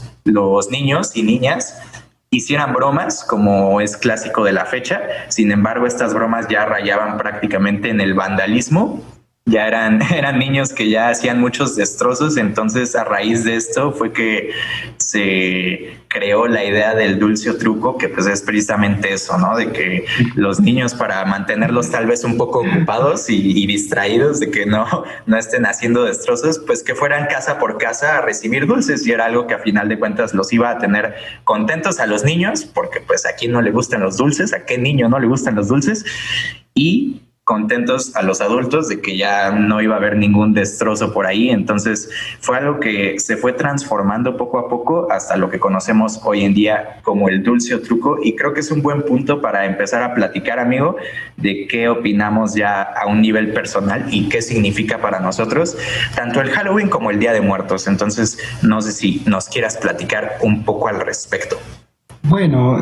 niños y niñas hicieran bromas, como es clásico de la fecha. Sin embargo, estas bromas ya rayaban prácticamente en el vandalismo. Ya eran niños que ya hacían muchos destrozos. Entonces, a raíz de esto fue que se creó la idea del dulce o truco, que pues es precisamente eso, ¿no? De que los niños, para mantenerlos tal vez un poco ocupados y distraídos de que no estén haciendo destrozos, pues que fueran casa por casa a recibir dulces. Y era algo que a final de cuentas los iba a tener contentos a los niños, porque pues a quién no le gustan los dulces, a qué niño no le gustan los dulces, y contentos a los adultos de que ya no iba a haber ningún destrozo por ahí. Entonces fue algo que se fue transformando poco a poco hasta lo que conocemos hoy en día como el dulce o truco. Y creo que es un buen punto para empezar a platicar, amigo, de qué opinamos ya a un nivel personal y qué significa para nosotros tanto el Halloween como el Día de Muertos. Entonces no sé si nos quieras platicar un poco al respecto. Bueno,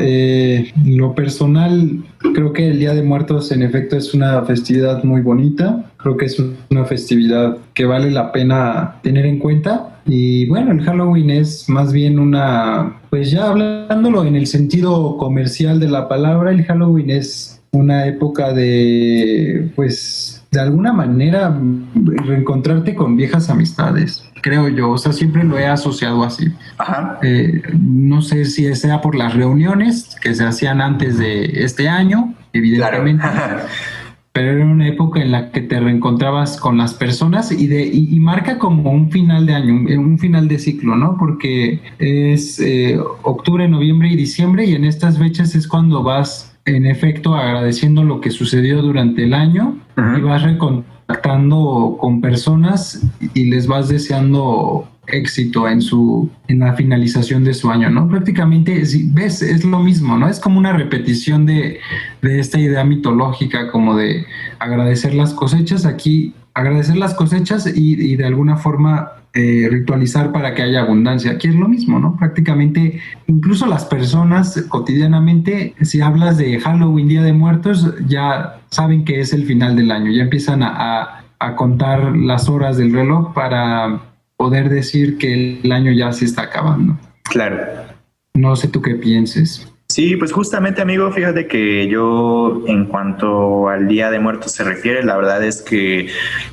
lo personal, creo que el Día de Muertos en efecto es una festividad muy bonita. Creo que es una festividad que vale la pena tener en cuenta. Y bueno, el Halloween es más bien pues ya hablándolo en el sentido comercial de la palabra, el Halloween es una época pues de alguna manera reencontrarte con viejas amistades, creo yo. O sea, siempre lo he asociado así. Ajá. No sé si sea por las reuniones que se hacían antes de este año, evidentemente. Claro. Pero era una época en la que te reencontrabas con las personas y marca como un final de año, un final de ciclo, ¿no? Porque es octubre, noviembre y diciembre, y en estas fechas es cuando vas en efecto agradeciendo lo que sucedió durante el año. Uh-huh. Y vas recontactando con personas y les vas deseando éxito en la finalización de su año, ¿no? Prácticamente, si ves, es lo mismo, ¿no? Es como una repetición de esta idea mitológica como de agradecer las cosechas. Aquí, agradecer las cosechas y de alguna forma ritualizar para que haya abundancia. Aquí es lo mismo, ¿no? Prácticamente, incluso las personas cotidianamente, si hablas de Halloween, Día de Muertos, ya saben que es el final del año, ya empiezan a contar las horas del reloj para poder decir que el año ya se está acabando. Claro. No sé tú qué pienses. Sí, pues justamente, amigo, fíjate que yo, en cuanto al Día de Muertos se refiere, la verdad es que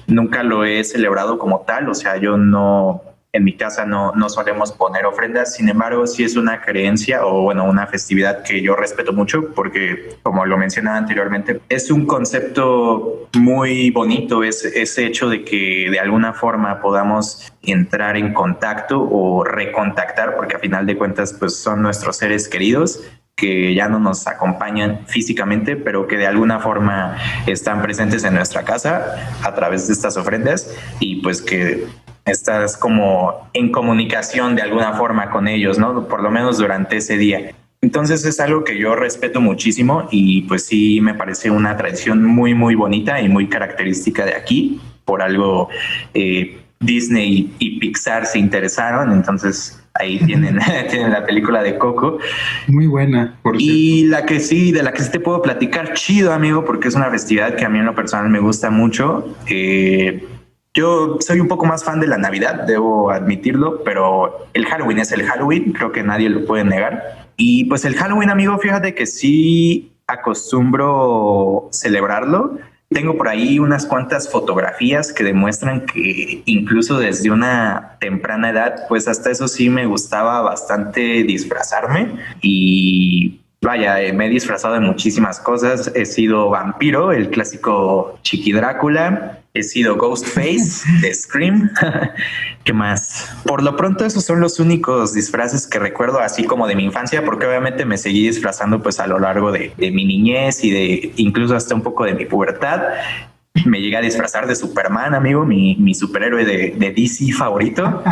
nunca lo he celebrado como tal. O sea, yo no, en mi casa no solemos poner ofrendas. Sin embargo, sí es una creencia o bueno, una festividad que yo respeto mucho porque, como lo mencionaba anteriormente, es un concepto muy bonito, ese hecho de que de alguna forma podamos entrar en contacto o recontactar, porque a final de cuentas pues son nuestros seres queridos que ya no nos acompañan físicamente, pero que de alguna forma están presentes en nuestra casa a través de estas ofrendas, y pues que estás como en comunicación de alguna forma con ellos, ¿no? Por lo menos durante ese día. Entonces es algo que yo respeto muchísimo y pues sí me parece una tradición muy, muy bonita y muy característica de aquí. Por algo Disney y Pixar se interesaron, entonces ahí tienen la película de Coco. Muy buena, por cierto. Y de la que sí te puedo platicar chido, amigo, porque es una festividad que a mí en lo personal me gusta mucho. Yo soy un poco más fan de la Navidad, debo admitirlo, pero el Halloween es el Halloween, creo que nadie lo puede negar. Y pues el Halloween, amigo, fíjate que sí acostumbro celebrarlo, Tengo por ahí unas cuantas fotografías que demuestran que incluso desde una temprana edad, pues hasta eso sí me gustaba bastante disfrazarme y vaya, me he disfrazado de muchísimas cosas. He sido vampiro, el clásico Chiqui Drácula. He sido Ghostface de Scream. ¿Qué más? Por lo pronto esos son los únicos disfraces que recuerdo así como de mi infancia, porque obviamente me seguí disfrazando pues a lo largo de mi niñez y de incluso hasta un poco de mi pubertad. Me llegué a disfrazar de Superman, amigo, mi superhéroe de DC favorito.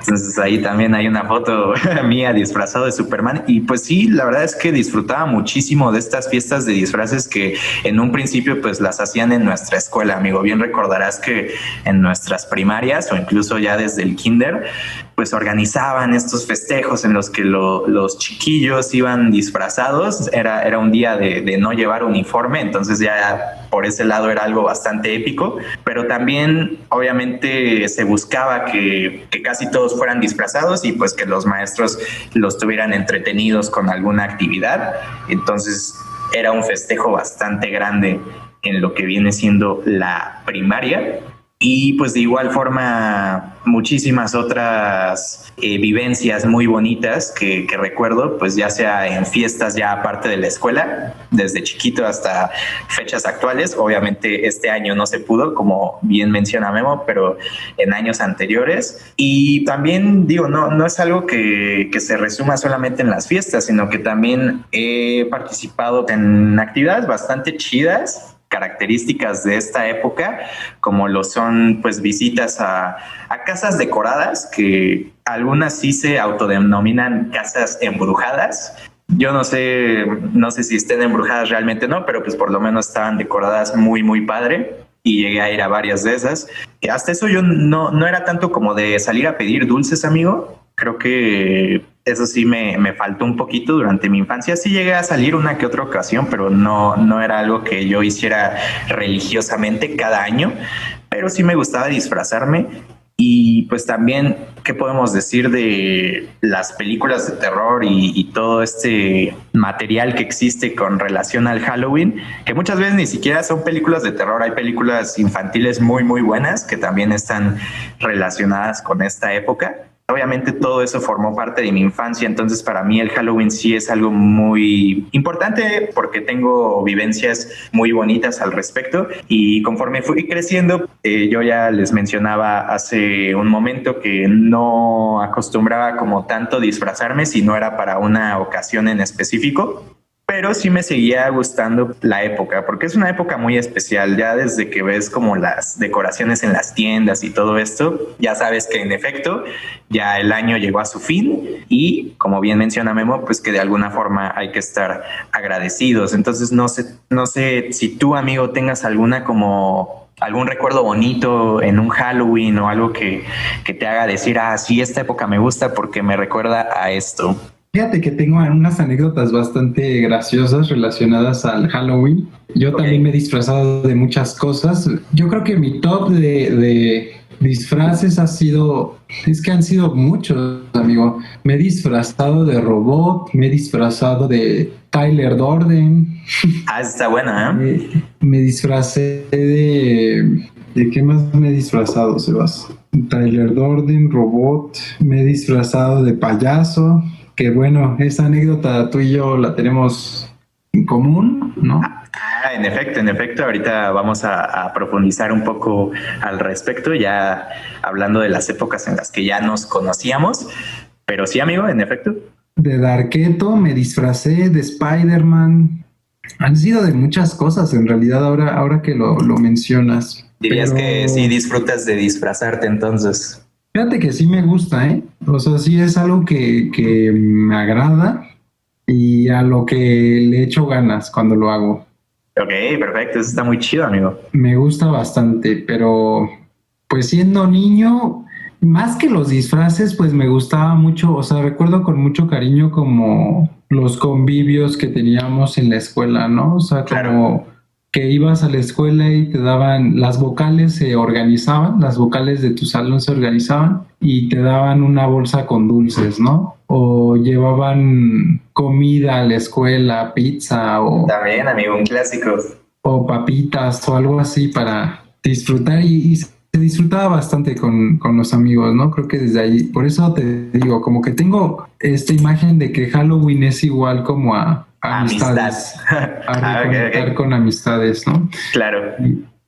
Entonces ahí también hay una foto mía disfrazado de Superman y pues sí, la verdad es que disfrutaba muchísimo de estas fiestas de disfraces que en un principio pues las hacían en nuestra escuela, amigo. Bien recordarás que en nuestras primarias o incluso ya desde el kinder pues organizaban estos festejos en los que los chiquillos iban disfrazados. Era un día de no llevar uniforme, entonces ya por ese lado era algo bastante épico, pero también obviamente se buscaba que casi todos fueran disfrazados y pues que los maestros los tuvieran entretenidos con alguna actividad. Entonces era un festejo bastante grande en lo que viene siendo la primaria. Y pues de igual forma muchísimas otras vivencias muy bonitas que recuerdo, pues ya sea en fiestas ya aparte de la escuela, desde chiquito hasta fechas actuales. Obviamente este año no se pudo, como bien menciona Memo, pero en años anteriores. Y también digo, no es algo que se resuma solamente en las fiestas, sino que también he participado en actividades bastante chidas, características de esta época, como lo son pues visitas a casas decoradas, que algunas sí se autodenominan casas embrujadas. Yo no sé si estén embrujadas realmente, no, pero pues por lo menos estaban decoradas muy, muy padre. Y llegué a ir a varias de esas. Hasta eso yo no era tanto como de salir a pedir dulces, amigo. Creo que eso sí me faltó un poquito durante mi infancia. Sí llegué a salir una que otra ocasión, pero no era algo que yo hiciera religiosamente cada año. Pero sí me gustaba disfrazarme. Y pues también, ¿qué podemos decir de las películas de terror y todo este material que existe con relación al Halloween? Que muchas veces ni siquiera son películas de terror, hay películas infantiles muy, muy buenas que también están relacionadas con esta época. Obviamente todo eso formó parte de mi infancia, entonces para mí el Halloween sí es algo muy importante porque tengo vivencias muy bonitas al respecto y conforme fui creciendo, yo ya les mencionaba hace un momento que no acostumbraba como tanto disfrazarme si no era para una ocasión en específico. Pero sí me seguía gustando la época, porque es una época muy especial. Ya desde que ves como las decoraciones en las tiendas y todo esto, ya sabes que en efecto ya el año llegó a su fin y como bien menciona Memo, pues que de alguna forma hay que estar agradecidos. Entonces no sé si tú, amigo, tengas algún recuerdo bonito en un Halloween o algo que te haga decir, sí, esta época me gusta porque me recuerda a esto. Fíjate que tengo unas anécdotas bastante graciosas relacionadas al Halloween. Yo también me he disfrazado de muchas cosas. Yo creo que mi top de disfraces han sido muchos, amigo. Me he disfrazado de robot, me he disfrazado de Tyler Durden. Está buena, ¿eh? Me disfracé ¿De qué más me he disfrazado, Sebas? Tyler Durden, robot. Me he disfrazado de payaso. Que bueno, esa anécdota tú y yo la tenemos en común, ¿no? En efecto, ahorita vamos a profundizar un poco al respecto, ya hablando de las épocas en las que ya nos conocíamos, pero sí, amigo, en efecto. De Darketo me disfracé, de Spider-Man, han sido de muchas cosas en realidad ahora que lo mencionas. Dirías que sí disfrutas de disfrazarte entonces. Fíjate que sí me gusta, ¿eh? O sea, sí es algo que me agrada y a lo que le echo ganas cuando lo hago. Ok, perfecto, eso está muy chido, amigo. Me gusta bastante, pero pues siendo niño, más que los disfraces, pues me gustaba mucho, o sea, recuerdo con mucho cariño como los convivios que teníamos en la escuela, ¿no? O sea, como que ibas a la escuela y te daban, las vocales se organizaban, las vocales de tu salón se organizaban y te daban una bolsa con dulces, ¿no? O llevaban comida a la escuela, pizza o... También, amigo, un clásico. o papitas o algo así para disfrutar y se disfrutaba bastante con los amigos, ¿no? Creo que desde ahí, por eso te digo, como que tengo esta imagen de que Halloween es igual como a amistades, a reconectar con amistades, ¿no? Claro.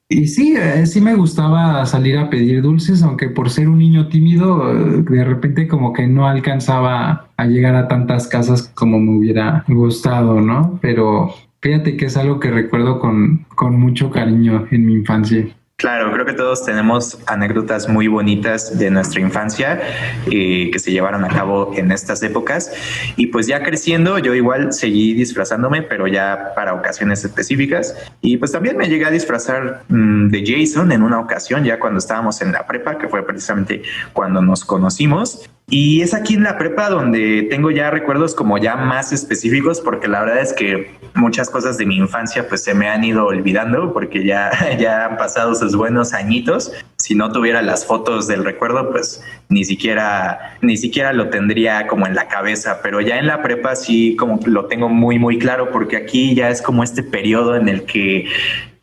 Y sí, sí me gustaba salir a pedir dulces, aunque por ser un niño tímido, de repente como que no alcanzaba a llegar a tantas casas como me hubiera gustado, ¿no? Pero fíjate que es algo que recuerdo con mucho cariño en mi infancia. Claro, creo que todos tenemos anécdotas muy bonitas de nuestra infancia que se llevaron a cabo en estas épocas. Y pues ya creciendo, yo igual seguí disfrazándome, pero ya para ocasiones específicas. Y pues también me llegué a disfrazar de Jason en una ocasión, ya cuando estábamos en la prepa, que fue precisamente cuando nos conocimos. Y es aquí en la prepa donde tengo ya recuerdos como ya más específicos, porque la verdad es que muchas cosas de mi infancia pues se me han ido olvidando porque ya han pasado sus buenos añitos. Si no tuviera las fotos del recuerdo, pues ni siquiera lo tendría como en la cabeza, pero ya en la prepa sí como lo tengo muy, muy claro, porque aquí ya es como este periodo en el que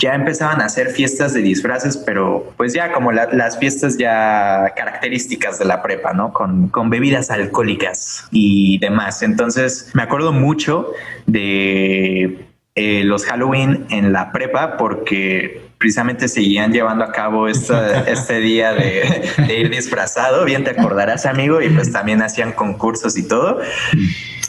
ya empezaban a hacer fiestas de disfraces, pero pues ya como las fiestas ya características de la prepa, ¿no? Con bebidas alcohólicas y demás. Entonces me acuerdo mucho de los Halloween en la prepa porque precisamente seguían llevando a cabo este día de ir disfrazado, bien te acordarás, amigo, y pues también hacían concursos y todo.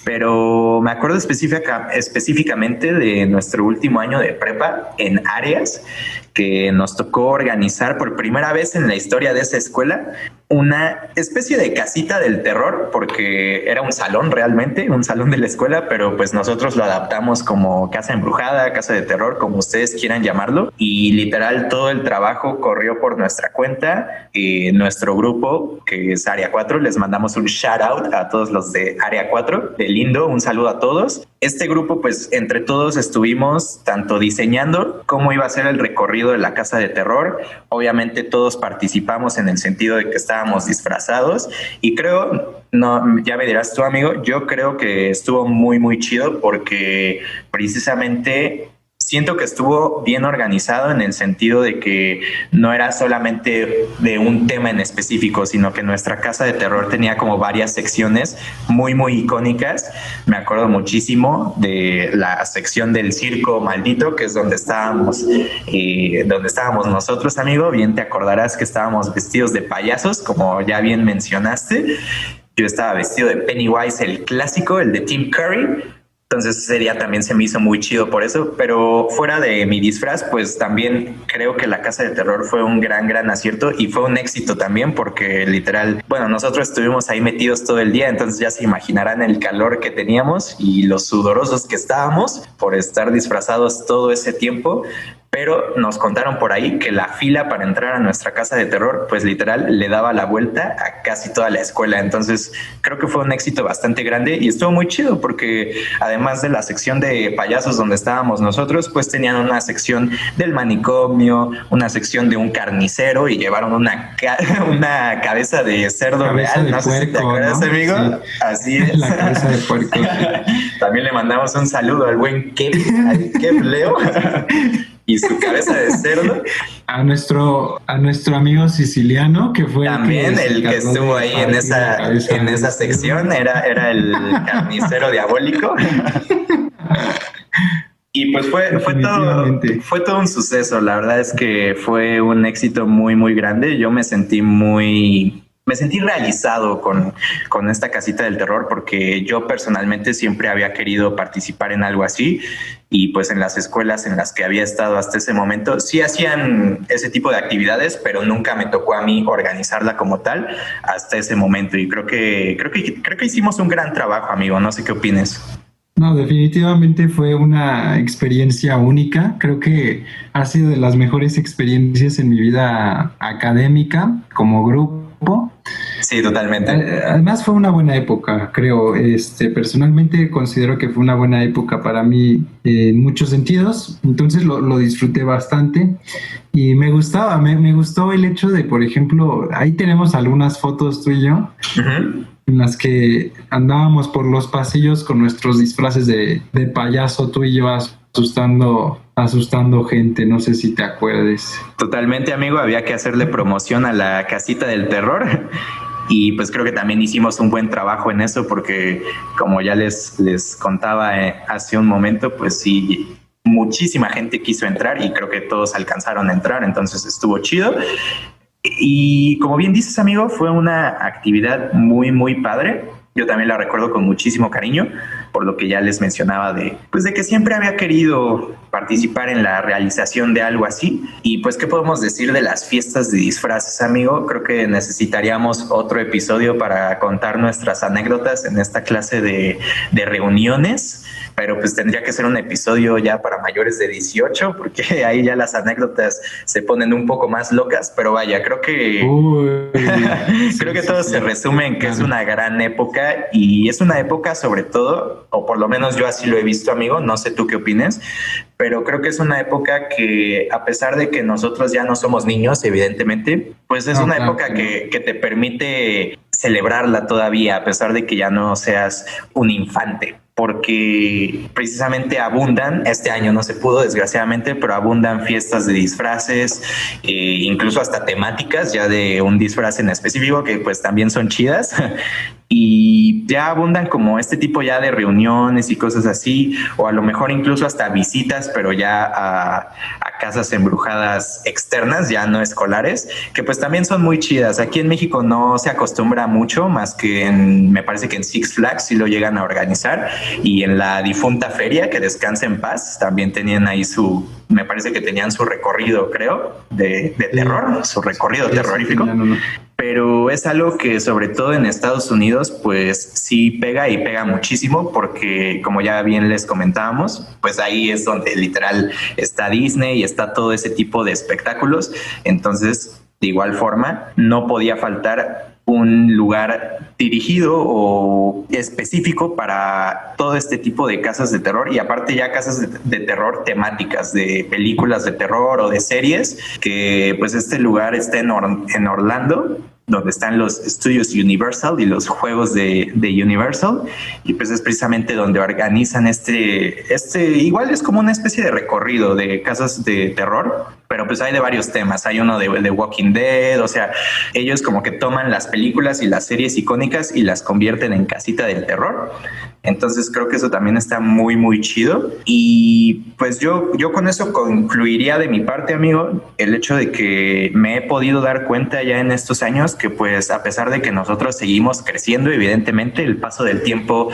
Pero me acuerdo específicamente de nuestro último año de prepa en Arias, que nos tocó organizar por primera vez en la historia de esa escuela una especie de casita del terror, porque era un salón realmente, un salón de la escuela, pero pues nosotros lo adaptamos como casa embrujada, casa de terror, como ustedes quieran llamarlo, y literal todo el trabajo corrió por nuestra cuenta. Nuestro grupo, que es Área 4, les mandamos un shout out a todos los de Área 4, de Lindo, un saludo a todos. Este grupo, pues entre todos estuvimos tanto diseñando cómo iba a ser el recorrido de la casa de terror. Obviamente todos participamos en el sentido de que estábamos disfrazados y creo, no, ya me dirás tú, amigo, yo creo que estuvo muy, muy chido porque precisamente siento que estuvo bien organizado en el sentido de que no era solamente de un tema en específico, sino que nuestra casa de terror tenía como varias secciones muy, muy icónicas. Me acuerdo muchísimo de la sección del circo maldito, que es donde estábamos nosotros, amigo. Bien te acordarás que estábamos vestidos de payasos, como ya bien mencionaste. Yo estaba vestido de Pennywise, el clásico, el de Tim Curry. Entonces ese día también se me hizo muy chido por eso, pero fuera de mi disfraz, pues también creo que la casa de terror fue un gran acierto y fue un éxito también porque literal, bueno, nosotros estuvimos ahí metidos todo el día, entonces ya se imaginarán el calor que teníamos y los sudorosos que estábamos por estar disfrazados todo ese tiempo. Pero nos contaron por ahí que la fila para entrar a nuestra casa de terror, pues literal le daba la vuelta a casi toda la escuela. Entonces creo que fue un éxito bastante grande y estuvo muy chido porque además de la sección de payasos donde estábamos nosotros, pues tenían una sección del manicomio, una sección de un carnicero y llevaron una cabeza de cerdo cabeza real. De no puerco, sé si te acuerdas, ¿no, amigo? Sí. Así es. La cabeza de puerco. También le mandamos un saludo al buen Kev Leo. Y su cabeza de cerdo. A nuestro amigo siciliano, que fue también el que estuvo ahí en esa sección, era el carnicero diabólico. Y pues fue todo un suceso. La verdad es que fue un éxito muy, muy grande. Yo me sentí realizado con esta casita del terror porque yo personalmente siempre había querido participar en algo así y pues en las escuelas en las que había estado hasta ese momento sí hacían ese tipo de actividades, pero nunca me tocó a mí organizarla como tal hasta ese momento y creo que hicimos un gran trabajo, amigo. No sé qué opines. No, definitivamente fue una experiencia única. Creo que ha sido de las mejores experiencias en mi vida académica como grupo. Sí, totalmente. Además fue una buena época, creo. Personalmente considero que fue una buena época para mí en muchos sentidos. Entonces lo disfruté bastante y me gustaba. Me gustó el hecho de, por ejemplo, ahí tenemos algunas fotos tú y yo. Uh-huh. En las que andábamos por los pasillos con nuestros disfraces de payaso, tú y yo asustando gente, no sé si te acuerdes. Totalmente, amigo, había que hacerle promoción a la casita del terror. Y pues creo que también hicimos un buen trabajo en eso porque como ya les contaba hace un momento, pues sí, muchísima gente quiso entrar y creo que todos alcanzaron a entrar, entonces estuvo chido. Y como bien dices, amigo, fue una actividad muy, muy padre. Yo también la recuerdo con muchísimo cariño, por lo que ya les mencionaba de que siempre había querido participar en la realización de algo así. Y pues, ¿qué podemos decir de las fiestas de disfraces, amigo? Creo que necesitaríamos otro episodio para contar nuestras anécdotas en esta clase de reuniones. Pero pues tendría que ser un episodio ya para mayores de 18, porque ahí ya las anécdotas se ponen un poco más locas, pero vaya, creo que creo que todo se resume en que es una gran época y es una época sobre todo, o por lo menos yo así lo he visto, amigo, no sé tú qué opines, pero creo que es una época que a pesar de que nosotros ya no somos niños, evidentemente, pues es una época que te permite celebrarla todavía, a pesar de que ya no seas un infante, porque precisamente abundan, este año no se pudo desgraciadamente, pero abundan fiestas de disfraces, incluso hasta temáticas ya de un disfraz en específico que pues también son chidas. Y ya abundan como este tipo ya de reuniones y cosas así, o a lo mejor incluso hasta visitas, pero ya a casas embrujadas externas, ya no escolares, que pues también son muy chidas. Aquí en México no se acostumbra mucho, más que me parece que en Six Flags sí lo llegan a organizar, y en la difunta feria, que descansa en paz, también tenían ahí me parece que tenían su recorrido, creo, de terror, su recorrido terrorífico. Pero es algo que sobre todo en Estados Unidos pues sí pega y pega muchísimo porque como ya bien les comentábamos, pues ahí es donde literal está Disney y está todo ese tipo de espectáculos. Entonces, de igual forma, no podía faltar un lugar dirigido o específico para todo este tipo de casas de terror y aparte ya casas de terror temáticas de películas de terror o de series, que pues este lugar está en Orlando, donde están los estudios Universal y los juegos de Universal, y pues es precisamente donde organizan igual es como una especie de recorrido de casas de terror, pero pues hay de varios temas, hay uno de Walking Dead, o sea, ellos como que toman las películas y las series icónicas y las convierten en casita del terror. Entonces creo que eso también está muy, muy chido. Y pues yo con eso concluiría de mi parte, amigo, el hecho de que me he podido dar cuenta ya en estos años que pues a pesar de que nosotros seguimos creciendo, evidentemente el paso del tiempo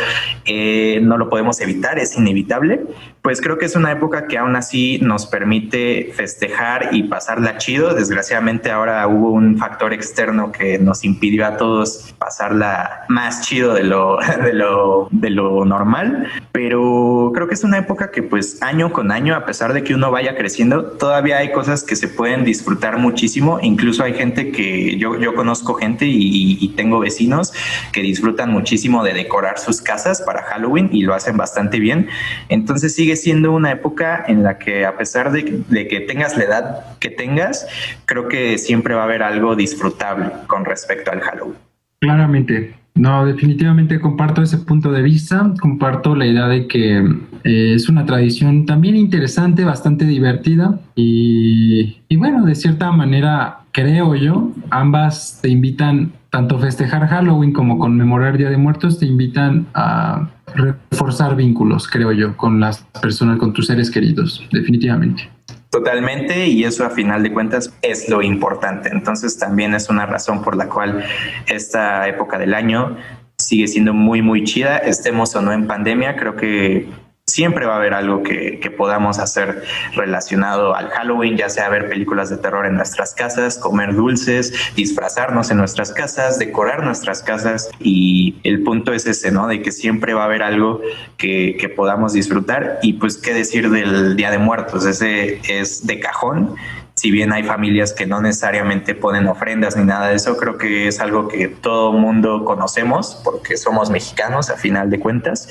no lo podemos evitar, es inevitable, pues creo que es una época que aún así nos permite festejar y pasarla chido. Desgraciadamente ahora hubo un factor externo que nos impidió a todos pasarla más chido de lo normal, pero creo que es una época que pues año con año, a pesar de que uno vaya creciendo, todavía hay cosas que se pueden disfrutar muchísimo. Incluso hay gente que yo conozco gente y tengo vecinos que disfrutan muchísimo de decorar sus casas para Halloween y lo hacen bastante bien. Entonces sigue siendo una época en la que a pesar de que tengas la edad que tengas, creo que siempre va a haber algo disfrutable con respecto al Halloween. Claramente. No, definitivamente comparto ese punto de vista, comparto la idea de que es una tradición también interesante, bastante divertida y bueno, de cierta manera, creo yo, ambas te invitan, tanto festejar Halloween como conmemorar Día de Muertos, te invitan a reforzar vínculos, creo yo, con las personas, con tus seres queridos, definitivamente. Totalmente, y eso a final de cuentas es lo importante. Entonces también es una razón por la cual esta época del año sigue siendo muy, muy chida. Estemos o no en pandemia, creo que siempre va a haber algo que podamos hacer relacionado al Halloween, ya sea ver películas de terror en nuestras casas, comer dulces, disfrazarnos en nuestras casas, decorar nuestras casas, y el punto es ese, ¿no? De que siempre va a haber algo que podamos disfrutar. Y pues qué decir del Día de Muertos, ese es de cajón. Si bien hay familias que no necesariamente ponen ofrendas ni nada de eso, creo que es algo que todo mundo conocemos porque somos mexicanos a final de cuentas.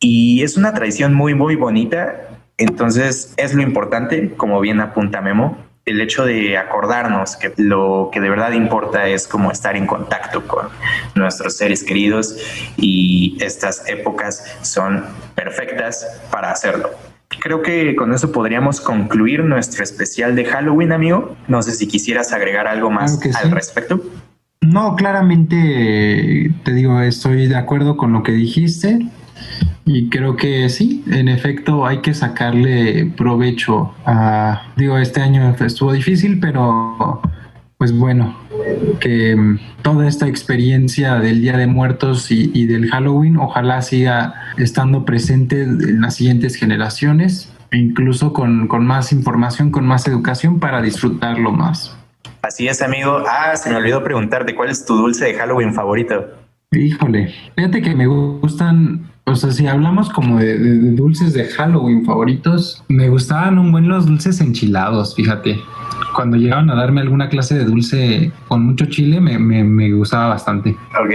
Y es una tradición muy, muy bonita. Entonces es lo importante, como bien apunta Memo, el hecho de acordarnos que lo que de verdad importa es como estar en contacto con nuestros seres queridos, y estas épocas son perfectas para hacerlo. creo que con eso podríamos concluir nuestro especial de Halloween, amigo. No sé si quisieras agregar algo más al respecto. No, claramente te digo, estoy de acuerdo con lo que dijiste y creo que sí, en efecto hay que sacarle provecho a, este año estuvo difícil, pero pues bueno, que toda esta experiencia del Día de Muertos y del Halloween ojalá siga estando presente en las siguientes generaciones, incluso con más información, con más educación para disfrutarlo más. Así es, amigo. Se me olvidó preguntarte, ¿cuál es tu dulce de Halloween favorito? Híjole, fíjate que me gustan, o sea, si hablamos como de dulces de Halloween favoritos, me gustaban un buen los dulces enchilados, fíjate. Cuando llegaban a darme alguna clase de dulce con mucho chile, me gustaba bastante. Ok.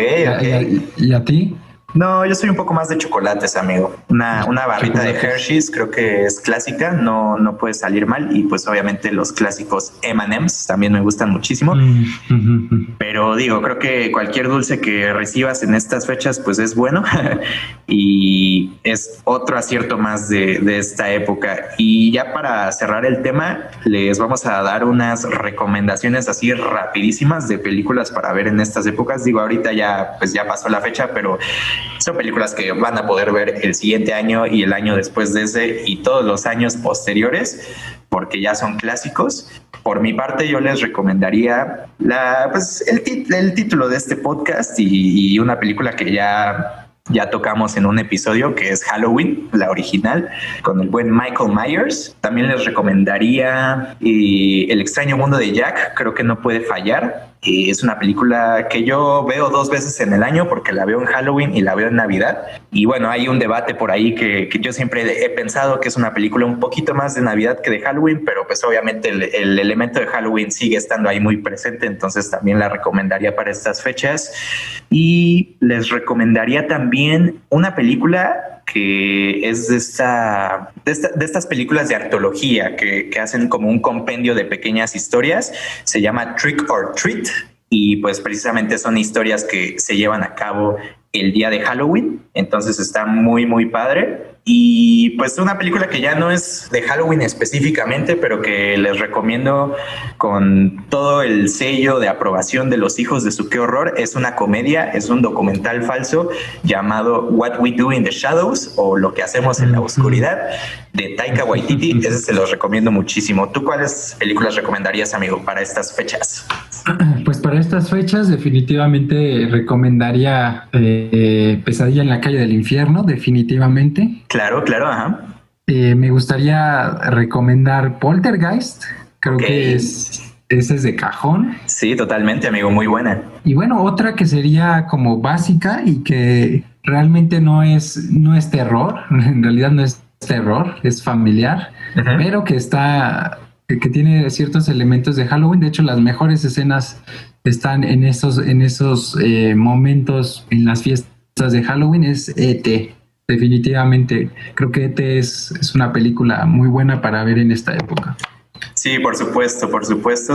¿Y a ti? No, yo soy un poco más de chocolates, amigo. Una barrita de Hershey's creo que es clásica, no puede salir mal. Y pues obviamente los clásicos M&M's también me gustan muchísimo. Pero digo, creo que cualquier dulce que recibas en estas fechas pues es bueno y es otro acierto más de esta época. Y ya para cerrar el tema, les vamos a dar unas recomendaciones así rapidísimas de películas para ver en estas épocas. Digo, ahorita ya pasó la fecha, pero son películas que van a poder ver el siguiente año y el año después de ese y todos los años posteriores, porque ya son clásicos. Por mi parte, yo les recomendaría el título de este podcast y una película que ya tocamos en un episodio, que es Halloween, la original, con el buen Michael Myers. También les recomendaría El extraño mundo de Jack, creo que no puede fallar. Es una película que yo veo 2 veces en el año porque la veo en Halloween y la veo en Navidad. Y bueno, hay un debate por ahí que yo siempre he pensado que es una película un poquito más de Navidad que de Halloween, pero pues obviamente el elemento de Halloween sigue estando ahí muy presente, entonces también la recomendaría para estas fechas. Y les recomendaría también una película que es de estas películas de antología que hacen como un compendio de pequeñas historias. Se llama Trick or Treat y pues precisamente son historias que se llevan a cabo el día de Halloween, entonces está muy muy padre. Y pues una película que ya no es de Halloween específicamente, pero que les recomiendo con todo el sello de aprobación de los hijos de su qué horror. Es una comedia, es un documental falso llamado What We Do in the Shadows, o Lo que hacemos en la oscuridad, de Taika Waititi. Ese se los recomiendo muchísimo. ¿Tú cuáles películas recomendarías, amigo, para estas fechas? Pues para estas fechas definitivamente recomendaría Pesadilla en la calle del infierno, definitivamente. Claro, ajá. Me gustaría recomendar Poltergeist, creo que ese es de cajón. Sí, totalmente, amigo, muy buena. Y bueno, otra que sería como básica y que realmente no es terror, en realidad no es terror, es familiar, pero que tiene ciertos elementos de Halloween. De hecho, las mejores escenas están en esos momentos en las fiestas de Halloween. Es E.T. Definitivamente, creo que E.T. es una película muy buena para ver en esta época. Sí, por supuesto,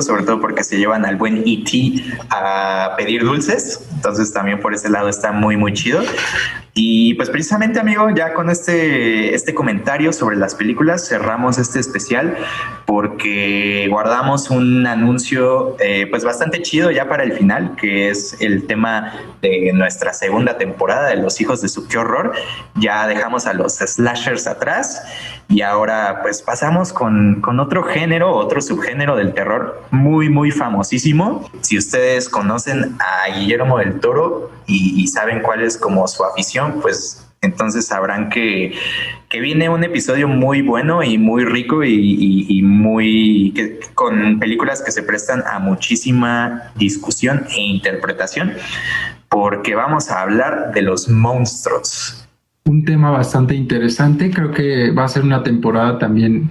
sobre todo porque se llevan al buen E.T. a pedir dulces, entonces también por ese lado está muy muy chido. Y pues precisamente, amigo, ya con este comentario sobre las películas cerramos este especial, porque guardamos un anuncio pues bastante chido ya para el final, que es el tema de nuestra segunda temporada de Los hijos de su qué horror. Ya dejamos a los slashers atrás y ahora pues pasamos con otro género, otro subgénero del terror muy muy famosísimo. Si ustedes conocen a Guillermo del Toro y saben cuál es como su afición, pues entonces sabrán que viene un episodio muy bueno y muy rico y con películas que se prestan a muchísima discusión e interpretación, porque vamos a hablar de los monstruos. Un tema bastante interesante, creo que va a ser una temporada también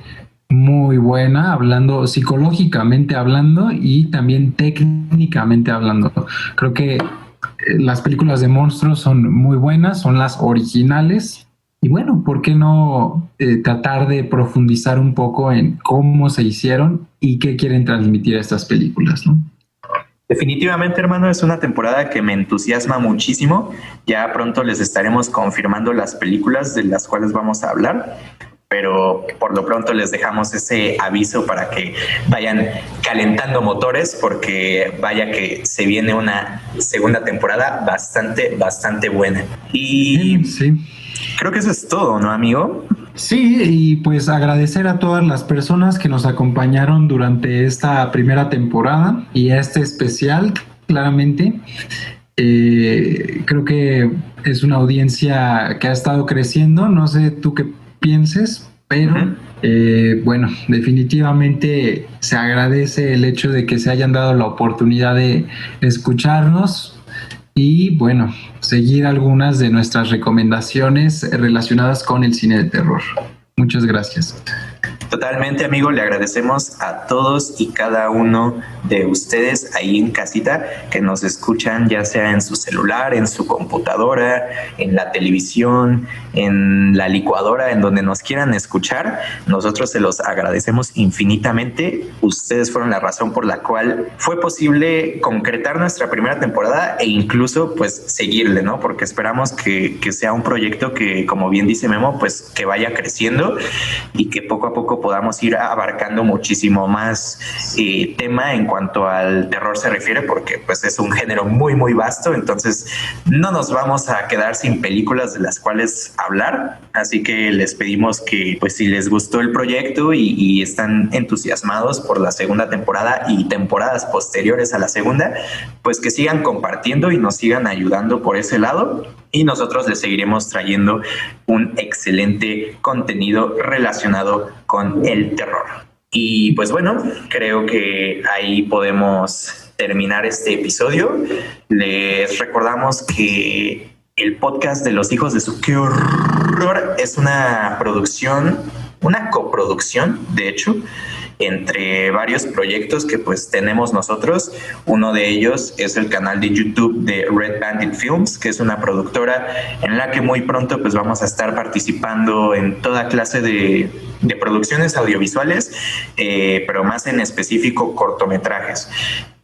muy buena, hablando psicológicamente hablando y también técnicamente hablando. Creo que las películas de monstruos son muy buenas, son las originales. Y bueno, ¿por qué no tratar de profundizar un poco en cómo se hicieron y qué quieren transmitir estas películas, ¿no? Definitivamente, hermano, es una temporada que me entusiasma muchísimo. Ya pronto les estaremos confirmando las películas de las cuales vamos a hablar. pero por lo pronto les dejamos ese aviso para que vayan calentando motores, porque vaya que se viene una segunda temporada bastante buena. Y sí. Creo que eso es todo, ¿no, amigo? Sí, y pues agradecer a todas las personas que nos acompañaron durante esta primera temporada y este especial, claramente. Creo que es una audiencia que ha estado creciendo, no sé tú qué pienses, pero bueno, definitivamente se agradece el hecho de que se hayan dado la oportunidad de escucharnos y bueno, seguir algunas de nuestras recomendaciones relacionadas con el cine de terror. Muchas gracias. Totalmente, amigo, le agradecemos a todos y cada uno de ustedes ahí en casita que nos escuchan, ya sea en su celular, en su computadora, en la televisión, en la licuadora, en donde nos quieran escuchar. Nosotros se los agradecemos infinitamente. Ustedes fueron la razón por la cual fue posible concretar nuestra primera temporada e incluso pues seguirle, ¿no? Porque esperamos que sea un proyecto que, como bien dice Memo, pues que vaya creciendo y que poco a poco podamos ir abarcando muchísimo más tema en cuanto al terror se refiere, porque pues es un género muy vasto, entonces no nos vamos a quedar sin películas de las cuales hablar, así que les pedimos que pues si les gustó el proyecto y están entusiasmados por la segunda temporada y temporadas posteriores a la segunda, pues que sigan compartiendo y nos sigan ayudando por ese lado, y nosotros les seguiremos trayendo un excelente contenido relacionado con el terror. Y pues bueno, creo que ahí podemos terminar este episodio. Les recordamos que el podcast de Los Hijos de su ¡Qué horror! Es una producción, una coproducción, de hecho, entre varios proyectos que pues tenemos nosotros. Uno de ellos es el canal de YouTube de Red Bandit Films, que es una productora en la que muy pronto pues vamos a estar participando en toda clase de producciones audiovisuales, pero más en específico cortometrajes.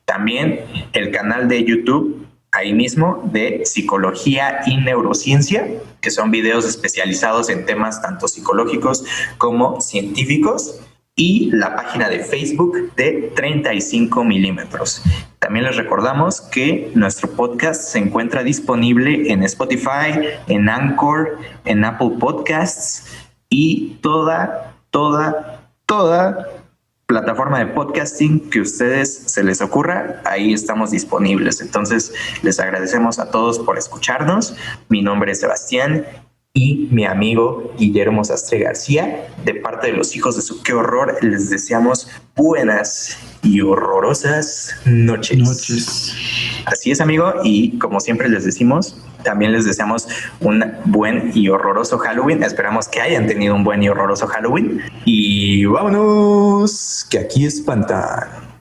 También el canal de YouTube ahí mismo de Psicología y Neurociencia, que son videos especializados en temas tanto psicológicos como científicos, y la página de Facebook de 35 milímetros. También les recordamos que nuestro podcast se encuentra disponible en Spotify, en Anchor, en Apple Podcasts y toda plataforma de podcasting que a ustedes se les ocurra, ahí estamos disponibles. Entonces, les agradecemos a todos por escucharnos. Mi nombre es Sebastián y mi amigo Guillermo Sastre García. De parte de Los Hijos de su Qué Horror, les deseamos buenas y horrorosas noches. Así es, amigo, y como siempre les decimos, también les deseamos un buen y horroroso Halloween. Esperamos que hayan tenido un buen y horroroso Halloween. Y vámonos, que aquí espantan.